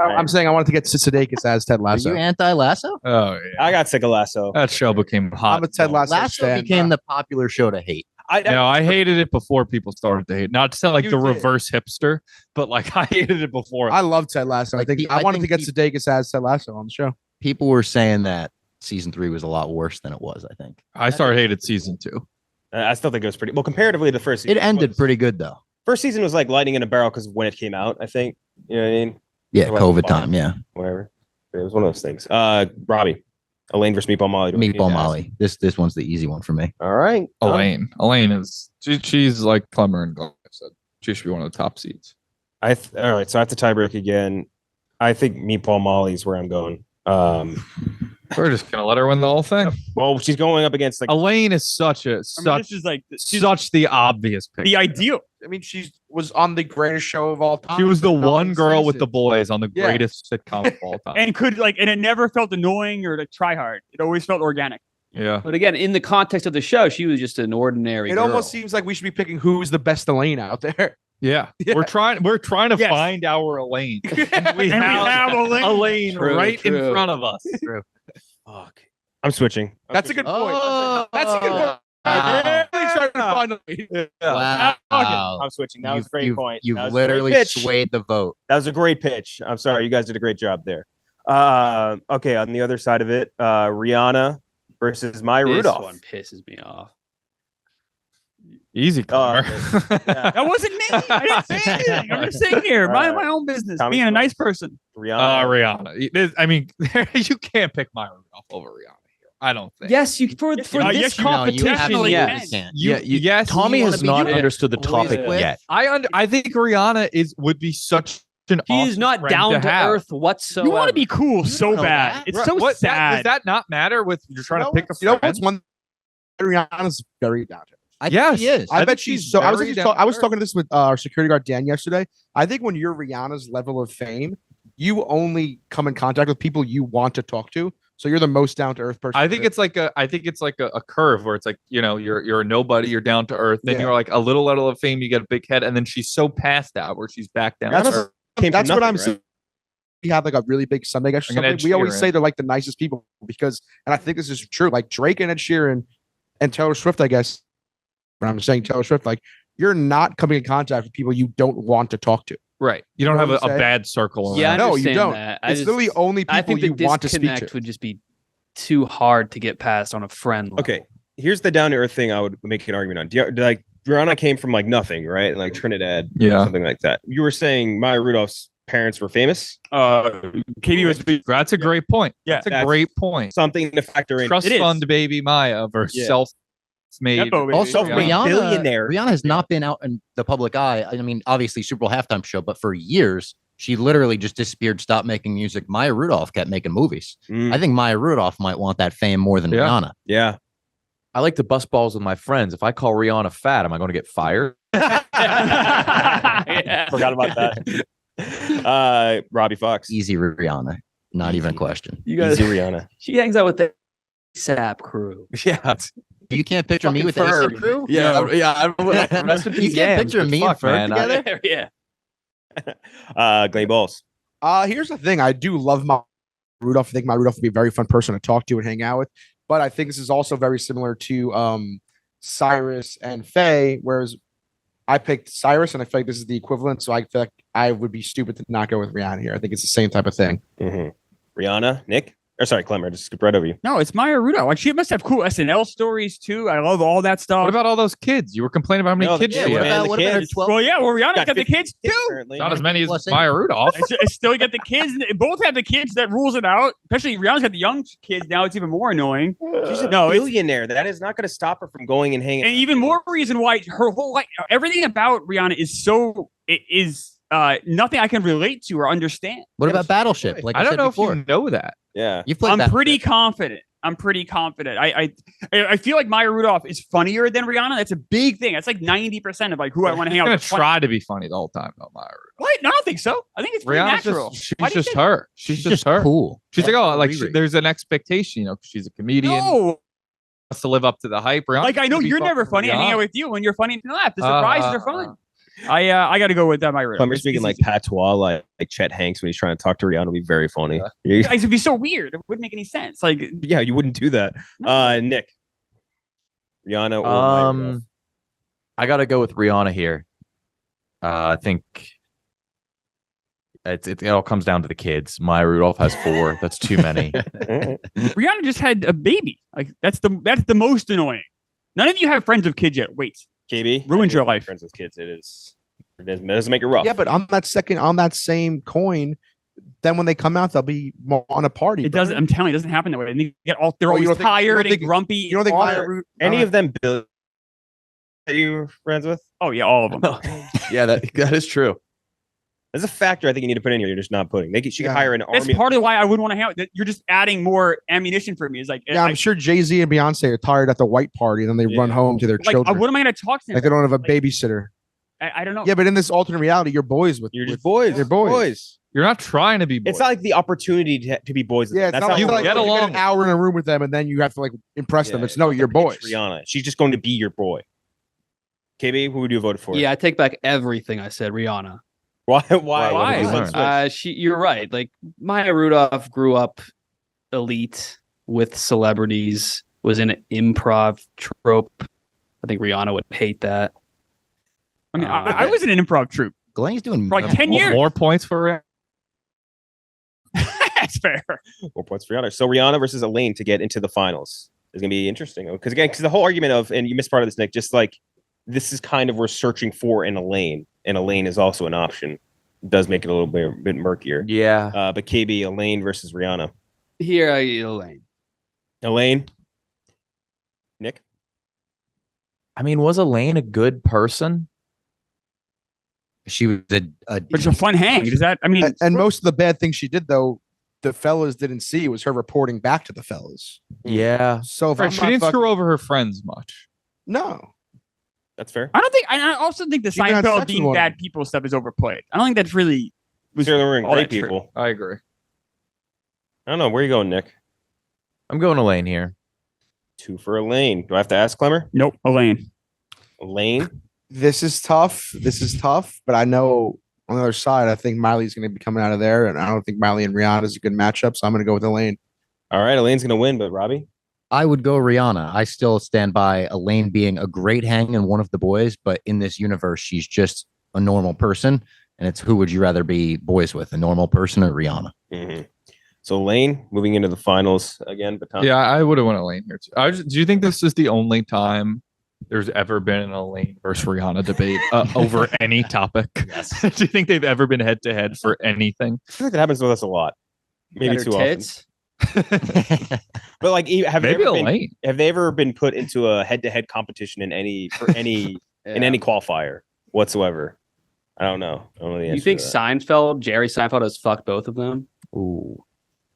Oh, I'm saying I wanted to get Sudeikis as Ted Lasso. Are you anti-Lasso? Oh, yeah. I got sick of Lasso. That show became hot. I'm a Ted Lasso Lasso became the popular show to hate. I hated it before people started to hate. Not to sound like You the did. reverse hipster, but like I hated it before. I love Ted Lasso. Like, I wanted think to get Sudeikis as Ted Lasso on the show. People were saying that season 3 was a lot worse than it was, I think. I started hated season 2. I still think it was pretty well comparatively to the first season. It ended pretty good though. First season was like lightning in a barrel because when it came out, I think. You know what I mean? Yeah, It wasn't COVID fun. time, yeah. Whatever. It was one of those things. Elaine versus Meatball Molly. Meatball Molly. This one's the easy one for me. All right. Elaine is she's like Klemmer and Glenny said. She should be one of the top seeds. All right. So I have to tiebreak again. I think Meatball Molly is where I'm going. We're just gonna let her win the whole thing. Well, she's going up against like Elaine is such this is like such the obvious pick. the ideal. I mean, she was on the greatest show of all time. She was the No one girl with the senses. boys on the Yeah. greatest sitcom of all time. And it never felt annoying or to try hard. It always felt organic. Yeah. But again, in the context of the show, she was just an ordinary It girl. almost seems like we should be picking who's the best Elaine out there. Yeah. Yeah. We're trying to Yes. find our Elaine. And we And have Elaine. Elaine True, right in true. front of us. fuck. I'm switching. That's a good point. Oh. That's a good point. Really Wow. I'm switching. That was a great point. You That was a literally great pitch. swayed the vote. That was a great pitch. I'm sorry. You guys did a great job there. Okay, on the other side of it, Rihanna versus Maya Rudolph. This one pisses me off. Easy, Klemmer. That wasn't me. I didn't say anything. I'm just sitting here, minding my own business, Tommy being a Schwartz. nice person. Rihanna. I mean, you can't pick Maya Rudolph over Rihanna here. I don't think. Yes, you for Yes, this you- yes, you- competition. no, you absolutely yes. can. Yes, Tommy you has wanna be not doing it. understood the topic with- yet. I think Rihanna would be such an He is awesome not friend down to have. earth whatsoever. You want to be cool so know bad. that. It's so What, sad. does that not matter with you're trying to pick a You know friend? what's one? Rihanna's very down to earth. I Yes. think he is. I bet think she's she's so. I was very actually down to I was earth. talking to this with our security guard Dan yesterday. I think when you're Rihanna's level of fame, you only come in contact with people you want to talk to. So you're the most down to earth person. I think it's like a curve where it's like, you know, you're a nobody, you're down to earth, then Yeah. you're like a little level of fame, you get a big head, and then she's so past that where she's back down. That's to earth. Came from that's what nothing, I'm right? saying. We have like a really big Sunday guest or Like an something. Ed We always Sheeran. say they're like the nicest people because, and I think this is true. Like Drake and Ed Sheeran and Taylor Swift, I guess. When I'm saying Taylor Swift, like you're not coming in contact with people you don't want to talk to. Right. You don't You know have what a I'm saying? bad circle around. Yeah, I No, you understand don't. that. It's literally only I people think the you want to speak disconnect to. would just be too hard to get past on a friend level. Okay, here's the down to earth thing I would make an argument on. Like Rihanna came from like nothing, right? Like Trinidad, Yeah. something like that. You were saying Maya Rudolph's parents were famous. Katie was. That's a great point. Yeah. That's a great point. Something to factor in. Trust It is. fund baby Maya versus Yeah. self-made. Nepo, baby. Also, Self-made Rihanna, billionaire. Rihanna has not been out in the public eye. I mean, obviously Super Bowl halftime show, but for years she literally just disappeared, stopped making music. Maya Rudolph kept making movies. Mm, I think Maya Rudolph might want that fame more than Yeah. Rihanna. yeah. I like to bust balls with my friends. If I call Rihanna fat, am I going to get fired? Yeah. Forgot about that. Robbie Fox. Easy Rihanna, not even a question. You guys, Easy Rihanna. she hangs out with the SAP crew. Yeah. You can't picture me with the Fucking ASAP crew. Yeah. You can't picture me and Ferg together. Yeah. Glenny Balls. Here's the thing. I do love my Rudolph. I think my Rudolph would be a very fun person to talk to and hang out with. But I think this is also very similar to Cyrus and Faye, whereas I picked Cyrus and I feel like this is the equivalent. So I feel like I would be stupid to not go with Rihanna here. I think it's the same type of thing. Mhm. Rihanna, Nick. Or sorry, Klemmer. Just skip right over you. No, it's Maya Rudolph. Like she must have cool SNL stories too. I love all that stuff. What about all those kids? You were complaining about how many No, kids yeah, she what had. about- What the about her kids? 12? Well, yeah, well, Rihanna got the Got kids too. Apparently. Not as many as Plus Maya Rudolph. It's still you got the kids. Both have the kids. That rules it out. Especially Rihanna's got the young kids now. It's even more annoying. She's a No, it's- billionaire. That is not going to stop her from going and hanging. And even more reason why her whole life, everything about Rihanna is so it is nothing I can relate to or understand. What about Battleship? Like I don't said know before. if you know that. Yeah. You've played I'm Battleship. pretty confident. I feel like Maya Rudolph is funnier than Rihanna. That's a big thing. That's like 90% of like who I want to hang She's out gonna with. try to be funny the whole time, though, Maya Rudolph. What? No, I don't think so. I think it's pretty Rihanna's natural. just, Why she's do you just think- her. She's just her. cool. She's like, oh, like Riri. there's an expectation, you know, 'cause she's a comedian. No, Has to live up to the hype. Rihanna like I know can be you're never fucking funny. I hang Rihanna. out with you when you're funny and laugh. The surprises are fun. I got to go with that. Maya Rudolph. Klemmer speaking like patois, like Chet Hanks when he's trying to talk to Rihanna would be very funny. Yeah, Guys, it'd be so weird. It wouldn't make any sense. Like, yeah, you wouldn't do that. Nick. Rihanna or Maya Rudolph? I got to go with Rihanna here. I think it all comes down to the kids. Maya Rudolph has 4. That's too many. Rihanna just had a baby. Like that's the most annoying. None of you have friends with kids yet. Wait, KB Ruined your life. Friends with kids. It doesn't make it rough. Yeah, but on that same coin, then when they come out, they'll be more on a party. it doesn't. I'm telling you, it doesn't happen that way. And they're Oh, you always don't think- you tired don't and think- grumpy. You don't think all Maya that- Rudolph? Any of them that you were friends with? Oh yeah, all of them. Yeah, that is true. There's a factor I think you need to put in here. You're just not putting. She could Yeah. hire an That's army. part of why I wouldn't want to hang out. You're just adding more ammunition for me. It's like, Yeah, I'm sure Jay-Z and Beyonce are tired at the white party, and then they run Yeah. home to their like, children. what am I going to talk to them? Like they don't have a Like, babysitter. I don't know. Yeah, but in this alternate reality, you're boys with. You're just with- boys. You're boys. You're not trying to be boys. It's not like the opportunity to be boys. with Yeah, them. it's That's not like, you it's not like get you along an hour in a room with them, and then you have to like impress them. Yeah, It's no, you're boys. Rihanna. She's just going to be your boy. KB, who would you vote for? Yeah, I take back everything I said. Rihanna. Why? Why? What did you Why? switch? You're right. Like Maya Rudolph grew up elite with celebrities, was in an improv trope I think Rihanna would hate that. I mean, I was in an improv troupe Glenny's doing for like 10 years. More points for Rihanna. That's fair. 4 points for Rihanna. So Rihanna versus Elaine to get into the finals is going to be interesting. Because the whole argument of, and you missed part of this, Nick, just like this is kind of we're searching for an Elaine, and Elaine is also an option. It does make it a little bit murkier. Yeah. But KB, Elaine versus Rihanna. Here, I get Elaine. Elaine. Nick? I mean, was Elaine a good person? She was But it's a fun hang. Does that? I mean, and most of the bad things she did, though, the fellas didn't see was her reporting back to the fellas. Yeah. So if Right, I'm she not didn't fucking- screw over her friends much. No, That's fair. I don't think. I also think the She got Seinfeld sex with being one of bad them. people stuff is overplayed. I don't think that's really. They're wearing all great that true. people. I agree. I don't know. Where are you going, Nick? I'm going Elaine here. 2 for Elaine. Do I have to ask Klemmer? Nope, Elaine. Elaine? this is tough. But I know on the other side, I think Miley's going to be coming out of there, and I don't think Miley and Rihanna is a good matchup. So I'm going to go with Elaine. All right. Elaine's going to win, but Robbie? I would go Rihanna. I still stand by Elaine being a great hang and one of the boys, but in this universe, she's just a normal person. And it's who would you rather be boys with, a normal person or Rihanna? Mm-hmm. So Elaine moving into the finals again. But Tom, Yeah, I would have won Elaine here too. Do you think this is the only time there's ever been an Elaine versus Rihanna debate over any topic? Yes. Do you think they've ever been head to head for anything? I feel like that happens with us a lot. Maybe Better too tits. often. But like, have Maybe they ever been, Elaine. have they ever been put into a head-to-head competition in any in any qualifier whatsoever? I don't know. I don't know the answer You think to that. Jerry Seinfeld has fucked both of them Ooh.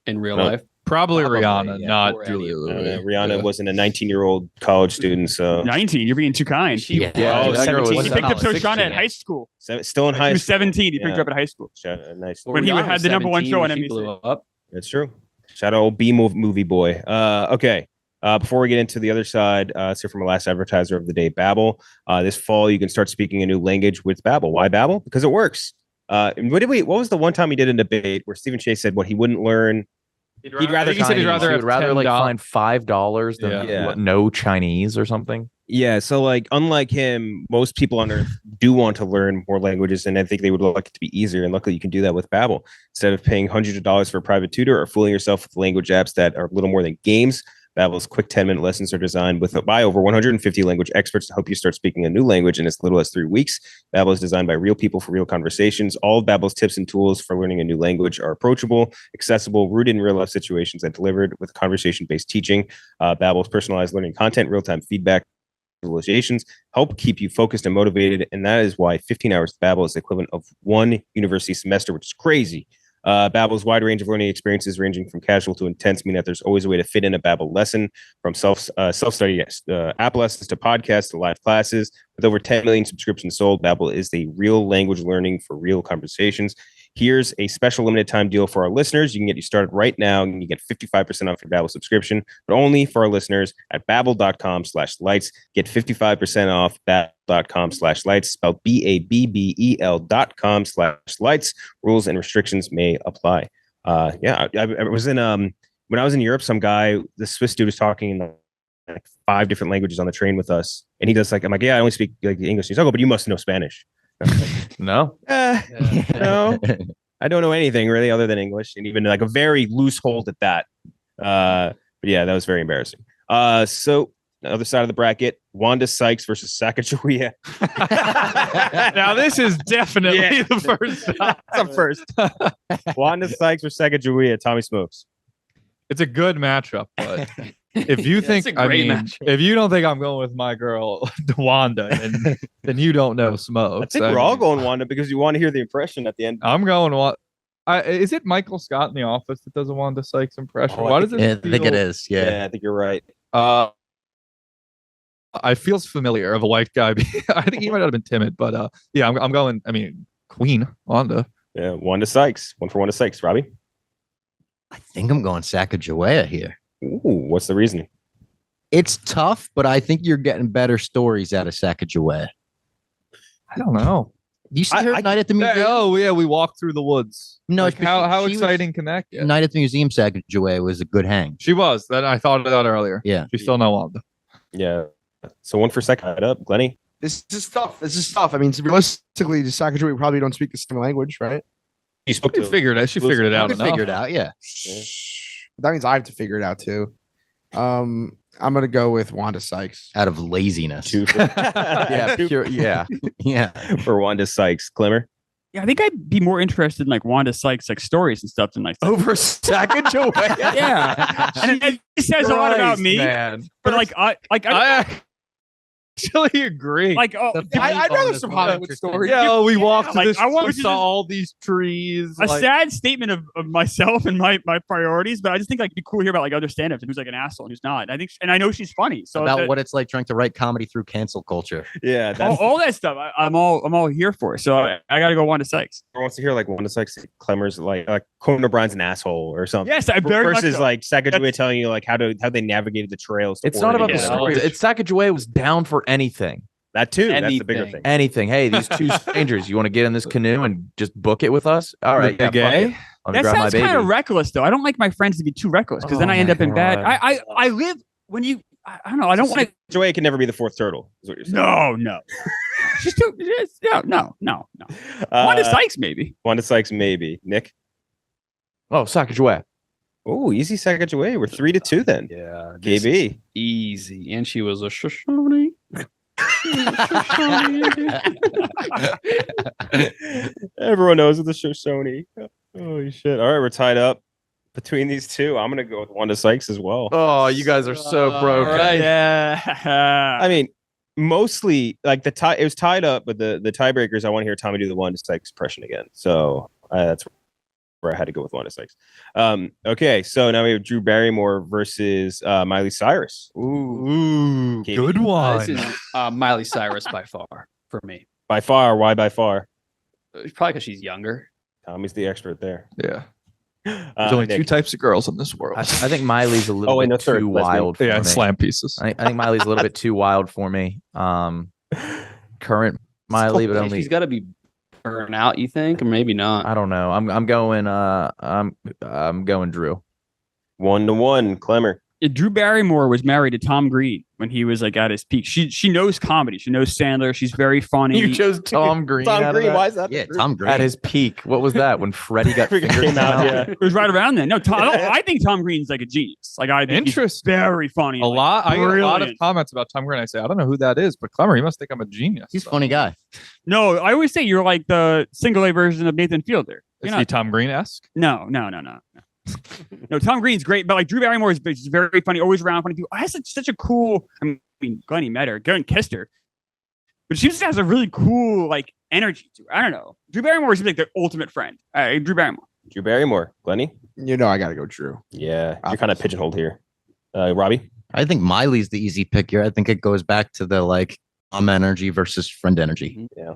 in real No. life? Probably Probably, Rihanna, yeah. not Or Julia any- Louis. Rihanna wasn't a 19-year-old college student, so 19. You're being too kind. Yeah. Oh, that girl 17. was He picked up 16. Shoshana at high school. still in He high was school. 17. He picked Yeah. her up at high school. Nice. When he Rihanna had was the number one 17 show when on she NBC. blew up. That's true. Shout out old B movie boy. Okay. Before we get into the other side, let's hear from our last advertiser of the day, Babbel. This fall, you can start speaking a new language with Babbel. Why Babbel? Because it works. What was the one time he did a debate where Stephen Chase said what he wouldn't learn? He'd rather I think he said he'd Chinese. rather He have would rather like $10. find $5 than Yeah. no Chinese or something. Yeah, so like unlike him, most people on earth do want to learn more languages, and I think they would like it to be easier. And luckily, you can do that with Babbel. Instead of paying hundreds of dollars for a private tutor or fooling yourself with language apps that are little more than games, Babbel's quick 10-minute lessons are designed by over 150 language experts to help you start speaking a new language in as little as 3 weeks. Babbel is designed by real people for real conversations. All of Babbel's tips and tools for learning a new language are approachable, accessible, rooted in real-life situations, and delivered with conversation-based teaching. Babbel's personalized learning content, real-time feedback, visualizations help keep you focused and motivated, and that is why 15 hours of Babbel is the equivalent of one university semester, which is crazy. Babbel's wide range of learning experiences, ranging from casual to intense, mean that there's always a way to fit in a Babbel lesson, from self-study app lessons to podcasts to live classes. With over 10 million subscriptions sold, Babbel is the real language learning for real conversations. Here's a special limited time deal for our listeners. You can get you started right now, and you get 55% off your Babbel subscription, but only for our listeners at babbel.com/lights. Get 55% off babbel.com/lights, spelled BABBEL.com/lights. Rules and restrictions may apply. I was in when I was in Europe, some guy, the Swiss dude, was talking in like 5 different languages on the train with us, and he does like, I'm like, yeah, I only speak like English. He's like, oh, but you must know Spanish. No. No, I don't know anything really other than English, and even like a very loose hold at that. But yeah, that was very embarrassing. So the other side of the bracket, Wanda Sykes versus Sakaja. Now this is definitely the first time. That's a first. Wanda Sykes versus Sakaja. Tommy Smokes. It's a good matchup, but if you Yeah, think, it's a I great mean, matchup. if you don't think I'm going with my girl Wanda, then you don't know I Smokes. think we're all going Wanda because you want to hear the impression at the end. I'm going what? Is it Michael Scott in The Office that does a Wanda Sykes impression? Oh, I Why think- does it? Yeah, I think it feel- is. Yeah. Yeah, I think you're right. I feels familiar of a white guy. I think he might have been timid, but yeah, I'm going. I mean, Queen Wanda. Yeah, Wanda Sykes. One for Wanda Sykes. Robbie. I think I'm going Sakaja here. Ooh, what's the reasoning? It's tough, but I think you're getting better stories out of Sakaja. I don't know. You see her Night at the Museum? Oh yeah, we walked through the woods. No, Like, but how she was- exciting can that get? Night at the Museum Sakaja was a good hang. She was. That I thought of that earlier. Yeah. She's still no Wanda. Yeah. So one for second up, Glenny. This is tough. I mean, realistically, Sakaja, we probably don't speak the same language, right? You spoke She figured it. She figured it out. Figured it out. Yeah. That means I have to figure it out too. I'm gonna go with Wanda Sykes. Out of laziness. Yeah, pure, yeah. Yeah. For Wanda Sykes, Klemmer. Yeah, I think I'd be more interested in like Wanda Sykes like stories and stuff than like Over Sakaja. yeah. And it says a lot about me, man. but like I actually agree. like I'd rather some Hollywood stories. Yeah, we walked to like, this. I want We to saw just- all these trees. a like- sad statement of myself and my priorities, but I just think like it'd be cool to hear about like other stand-ups and who's like an asshole and who's not. I think, and I know she's funny, so About what it's like trying to write comedy through cancel culture. Yeah, that's all that stuff I'm all here for. So I gotta go Wanda Sykes. wants to hear like Wanda Sykes, Klemmer's like Conan O'Brien's an asshole or something. Yes, I very much Versus so. like Sakaja telling you like how they navigated the trails. to It's not about the Oregon. stories. It's Sakaja was down for anything. That too. That's the bigger Anything. thing. Anything. Hey, these two strangers, you want to get in this canoe and just book it with us? All right. They Yeah, fuck gay? it. Let me That grab my sounds baby. kind of reckless, though. I don't like my friends to be too reckless because then Oh I end my up in bad. God. I live when you. I don't know. I don't want to. Joey can never be the fourth turtle. Is what you're saying. No. She's too. No. Wanda Sykes, maybe. Wanda Sykes, maybe. Nick. Oh, Sakaja. Oh, easy Sakaja. We're 3-2 then. Yeah. KB. Easy. And she was a Shoshone. Everyone knows it's the Shoshone. Holy shit. All right, we're tied up between these two. I'm gonna go with Wanda Sykes as well. Oh, you guys are so broken. Yeah. I mean, mostly like the tie. It was tied up, but the tiebreakers. I want to hear Tommy do the Wanda Sykes impression again. So that's where I had to go with Wanda Sykes. Okay, so now we have Drew Barrymore versus Miley Cyrus. Ooh, KB. good one. This is Miley Cyrus by far for me. By far, why by far? Probably because she's younger. Tommy's the expert there. Yeah. There's only two Nick. types of girls in this world. I think Miley's a little Oh, wait, no, bit third, too lesbian. wild for Yeah, and me. slam pieces. I think Miley's a little bit too wild for me. Current Miley, but only She's got to be burnt out, you think, or maybe not. I don't know. I'm going Drew. 1-1, Klemmer. Drew Barrymore was married to Tom Green when he was like at his peak. She knows comedy. She knows Sandler. She's very funny. You chose Tom Green. Tom out of Green, that? why is that? Yeah, Tom Green. At his peak. What was that? When Freddie got Freaking fingered came out, yeah. It was right around then. No, I think Tom Green's like a genius. Like I think he's Interesting. very funny. A lot. I get a lot of brilliant. comments about Tom Green. I say, I don't know who that is, but Klemmer, he must think I'm a genius. He's a funny guy. No, I always say you're like the single A version of Nathan Fielder. Is You're he not, Tom Green-esque? no. No, Tom Green's great, but like Drew Barrymore is very funny, always around funny people. I has such a cool. I mean, Glenny met her, Glenn kissed her, but she just has a really cool like energy to her. I don't know. Drew Barrymore is like the ultimate friend. Drew Barrymore. Drew Barrymore. Glenny? You know, I got to go Drew. Yeah, you're kind of pigeonholed here. Robbie? I think Miley's the easy pick here. I think it goes back to the like energy versus friend energy. Yeah.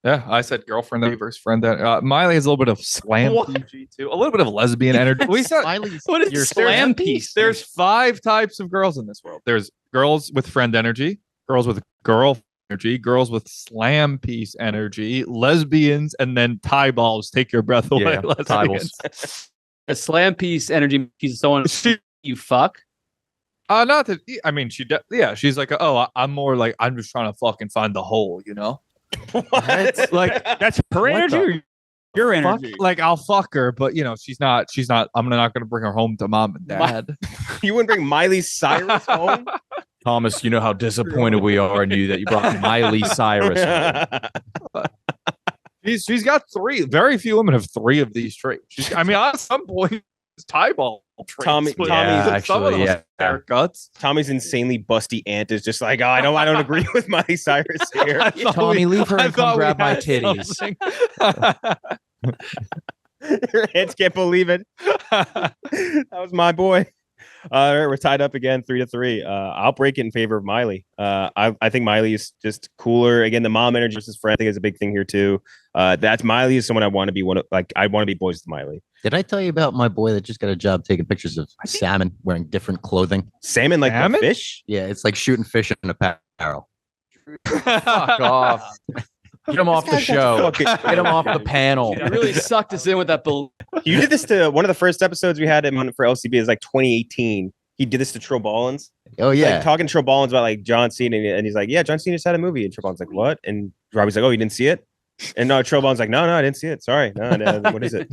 Yeah, I said girlfriend versus friend. Miley has a little bit of slam PG too, a little bit of lesbian energy. We said Miley's What is your slam piece? there's 5 types of girls in this world. There's girls with friend energy, girls with girl energy, girls with slam piece energy, lesbians, and then tie balls. Take your breath away. Yeah, tie balls. A slam piece energy piece is someone you fuck. Not that. I mean, she's like, oh, I'm more like I'm just trying to fucking find the hole, you know. What? Like That's her energy. Or your energy. like I'll fuck her, but you know she's not. I'm not gonna bring her home to mom and dad. You wouldn't bring Miley Cyrus home? Thomas, you know how disappointed we are in you that you brought Miley Cyrus home. She's got 3. Very few women have 3 of these traits. I mean, on some point, tie ball traits. Tommy's actually, yeah. haircuts. Tommy's insanely busty aunt is just like, oh, I don't agree with Miley Cyrus here. Tommy, leave her and come grab my titties. Your aunt can't believe it. That was my boy. All right, we're tied up again, 3-3. I'll break it in favor of Miley. I think Miley is just cooler. Again, the mom energy versus friend, I think is a big thing here too. That's Miley is someone I want to be I want to be boys with Miley. Did I tell you about my boy that just got a job taking pictures of salmon wearing different clothing? Salmon like Salmon? the fish? Yeah, it's like shooting fish in a barrel. Fuck off. Get him off the show. Get him off the panel. You really sucked us in with that. You did this to one of the first episodes we had him on for LCB is like 2018. He did this to Trill Ballins. Oh He's, yeah. like, talking to Trillballins about like John Cena, and he's like, "Yeah, John Cena just had a movie." And Trillballins like, "What?" And Robbie's like, "Oh, you didn't see it?" And no, Trillballins like, "No, I didn't see it. Sorry, no, what is it?"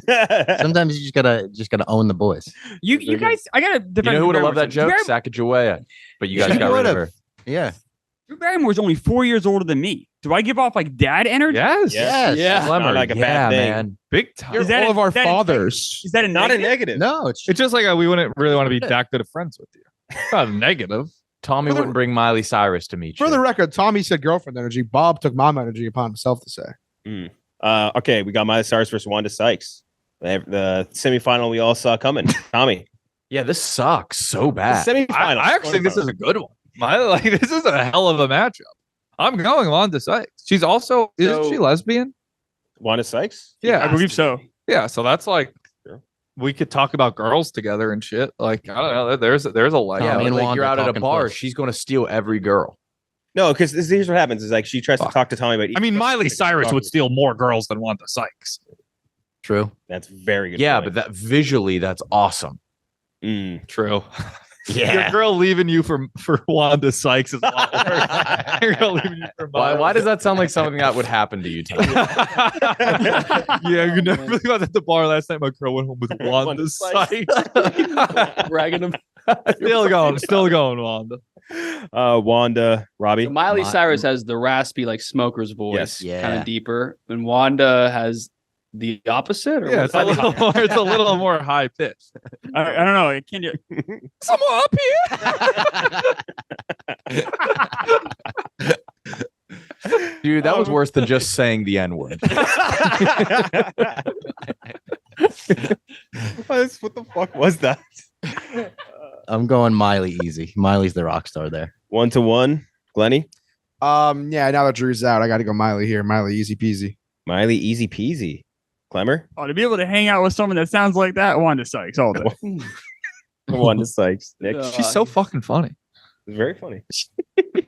Sometimes you just gotta own the boys. You guys, I gotta defend. You know who would have loved that Drew joke? Barrymore- Sakaja. But you guys She got rid of would've. her. Yeah. Drew Barrymore's only 4 years older than me. Do I give off like dad energy? Yes. Yes. Yeah. It's not like a bad thing. man. Big time. You're Is that all a- of our is that a- fathers. Is that a Not a negative? negative. No, it's It's just like we wouldn't really want to be that good of friends with you. It's not a negative. Tommy For the- wouldn't bring Miley Cyrus to meet you. For the record, Tommy said girlfriend energy. Bob took mom energy upon himself to say. Okay, we got Miley Cyrus versus Wanda Sykes. The semifinal we all saw coming. Tommy, Yeah, this sucks so bad. semifinal. I actually think this is a good one. This is a hell of a matchup. I'm going Wanda Sykes. She's also isn't she lesbian? Wanda Sykes. Yeah, I believe so. Yeah, so that's like Sure. we could talk about girls together and shit. Like I don't know. There's a leg. Yeah, Tommy but and like Wanda you're out at a talking bar, puss. she's going to steal every girl. No, because here's what happens: is like she tries to Fuck. talk to Tommy about. I mean, Miley Cyrus would steal more girls than Wanda Sykes. true. That's very good. Yeah, point. but that visually, that's awesome. True. Yeah. Your girl leaving you for Wanda Sykes is a lot worse. Your girl leaving you for Why does that sound like something that would happen to you, Tommy? Yeah, you never really was at the bar last night. My girl went home with Wanda Wanda Sykes. Bragging him. Still going, Wanda. Wanda, Robbie. So Miley Cyrus has the raspy, like smoker's voice, Yes. kind Yeah. of deeper, and Wanda has the opposite. Or Yeah, what's it's that? it's a little more high pitched. I don't know. Can you? Someone up here. Dude, that was worse than just saying the N word. What the fuck was that? I'm going Miley easy. Miley's the rock star there. 1-1, Glenny. Yeah, now that Drew's out, I got to go Miley here. Miley, easy peasy. Miley, easy peasy. Klemmer. Oh, to be able to hang out with someone that sounds like that, Wanda Sykes all day. Wanda Sykes. Nick. Uh, She's so fucking funny. It's very funny.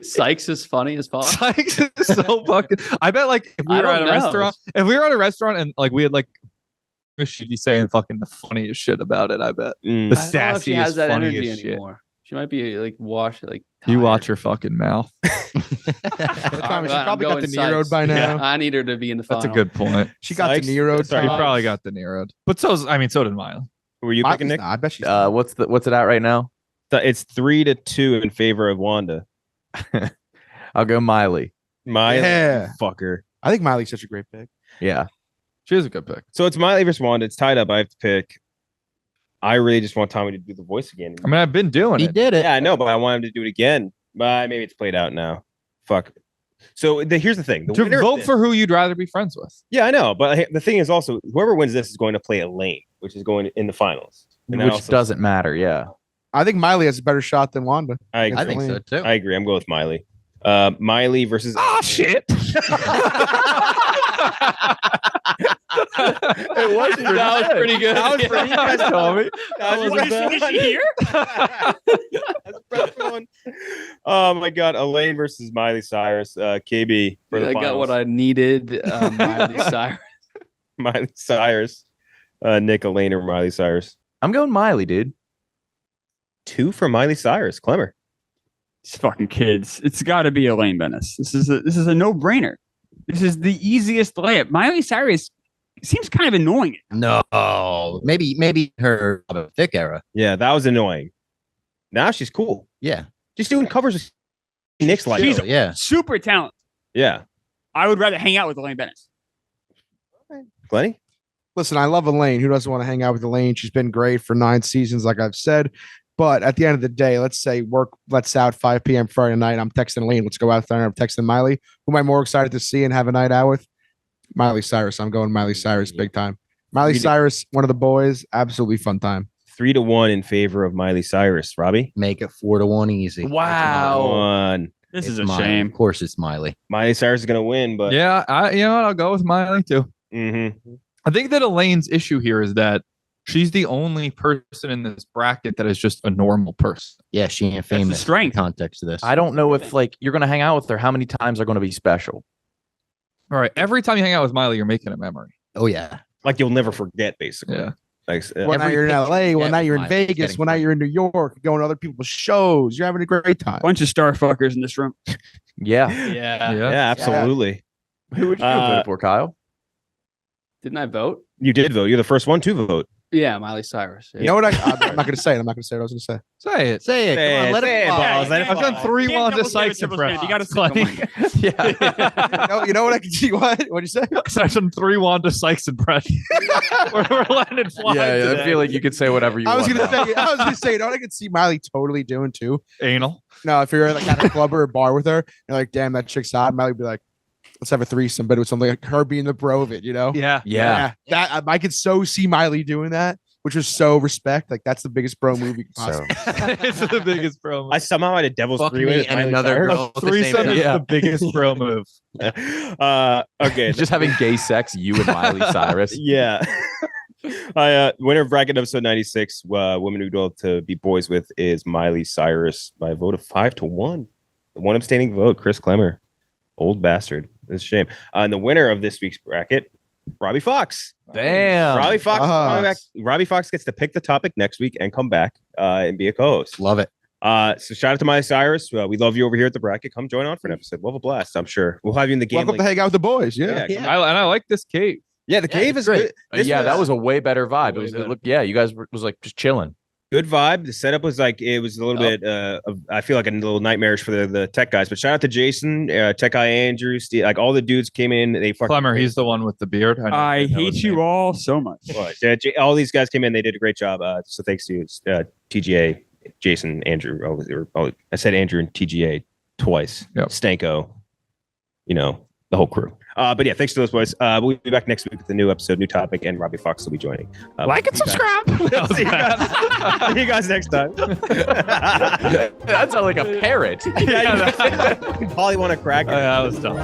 Sykes is funny as fuck. Sykes is so fucking. I bet like if we I were at don't a know. restaurant, and like we had like, she'd be saying fucking the funniest shit about it. I bet the I don't know if she sassiest, has that energy funniest shit. anymore. She might be like washed, like You tired. watch your fucking mouth. Tommy, she I'm probably got going the Nero'd Sykes. by now. I need her to be in the final. That's a good point. She got Sykes? the Nero'd. Sorry, You Tommy. probably got the Nero'd, but so did Miley. Who were you Miley's picking, Nick? not. I bet she's. What's it at right now? It's 3-2 in favor of Wanda. I'll go Miley. Miley, Yeah. fucker. I think Miley's such a great pick. Yeah. She is a good pick. So it's Miley versus Wanda. It's tied up. I have to pick. I really just want Tommy to do the voice again. I mean, I've been doing He it. did it. Yeah, I know, but I want him to do it again. But maybe it's played out now. Fuck. So here's the thing. The To winner of vote this- for who you'd rather be friends with. Yeah, I know. But the thing is also, whoever wins this is going to play Elaine, which is going in the finals. And I Which also- doesn't matter. Yeah. I think Miley has a better shot than Wanda. I I agree. think so too. I agree. I'm going with Miley. Miley versus. Oh shit! It was pretty That was pretty good. That was pretty good, Tommy. That was Is she- is she here? That's the best one. Oh my god, Elaine versus Miley Cyrus. KB for the I got finals. what I needed. Miley Cyrus. Miley Cyrus. Nick, Elaine, or Miley Cyrus. I'm going Miley, dude. 2 for Miley Cyrus. Klemmer. These fucking kids. It's got to be Elaine Bennis. This is a no brainer. This is the easiest layup. Miley Cyrus seems kind of annoying. No, maybe her thick era. Yeah, that was annoying. Now she's cool. Yeah, She's doing covers with Nick's like. She's- yeah. Super talented. Yeah. I would rather hang out with Elaine Bennis. Glenny? Listen, I love Elaine. Who doesn't want to hang out with Elaine? She's been great for 9 seasons, like I've said. But at the end of the day, let's say work lets out 5 p.m. Friday night. I'm texting Elaine. Let's go out there. I'm texting Miley. Who am I more excited to see and have a night out with? Miley Cyrus. I'm going Miley Cyrus big time. Miley Cyrus, one of the boys. Absolutely fun time. 3-1 in favor of Miley Cyrus. Robbie? Make it 4-1 easy. Wow. 1. This It's is a Miley. shame. Of course, it's Miley. Miley Cyrus is going to win, but. Yeah, you know what? I'll go with Miley too. Mm-hmm. I think that Elaine's issue here is that she's the only person in this bracket that is just a normal person. Yeah, she ain't the famous. strength. In context of this. I don't know if like you're gonna hang out with her. How many times are going to be special? All right. Every time you hang out with Miley, you're making a memory. Oh yeah. Like you'll never forget, basically. Yeah. Like One night you're in LA, one night you're in Vegas, one night you're in New York, going to other people's shows. You're having a great time. Bunch of star fuckers in this room. Yeah. Absolutely. Who would you have voted for, Kyle? Didn't I vote? You did vote. You're the first one to vote. Yeah, Miley Cyrus. Yeah. You know what? I'm not going to say it. I'm not going to say what I was going to say. Say it. Say it. Come on, let it fly. I've done 3 Wanda Sykes impressions. You got to Yeah. You know what I can see? What'd you say? I've done 3 Wanda Sykes impressions. we're letting it fly. Yeah, I feel like you could say whatever you want. I was going to say, you know what I could see Miley totally doing too? Anal. No, if you're like at a club or a bar with her, you're like, damn, that chick's hot. Miley would be like, let's have a threesome, but it was something like her being the bro of it, you know? Yeah. That I could so see Miley doing that, which was so respect. Like that's the biggest bro movie possible. It's the biggest bro move. I somehow had a devil's Fuck three-way me with and Miley another Cyrus. girl. at the same Threesome time. is the biggest bro move. Okay. Just having gay sex, you and Miley Cyrus. Yeah. Winner of bracket episode 96, women who go to be boys with is Miley Cyrus by a vote of 5-1. One abstaining vote, Chris Klemmer. Old bastard. It's a shame. And the winner of this week's bracket, Robbie Fox. Damn. Robbie Fox. Robbie Fox gets to pick the topic next week and come back and be a co-host. Love it. So shout out to Miley Cyrus. We love you over here at the bracket. Come join on for an episode. We'll have a blast. I'm sure we'll have you in the game. Welcome to hang out with the boys. Yeah. I like this cave. Yeah, the cave is great. good. That was a way better vibe. It looked, you guys was like just chilling. Good vibe. The setup was like it was a little bit. I feel like a little nightmarish for the tech guys. But shout out to Jason, Tech Guy Andrew, Steve, like all the dudes came in. They fucking Klemmer, he's the one with the beard. I hate you all so much. All these guys came in. They did a great job. So thanks to TGA, Jason, Andrew. I said Andrew and TGA twice. Yep. Stanko, the whole crew. But yeah, thanks to those boys. We'll be back next week with a new episode, new topic, and Robbie Fox will be joining. Like and subscribe. See you guys next time. That's like a parrot. Probably want to crack it. That was dumb.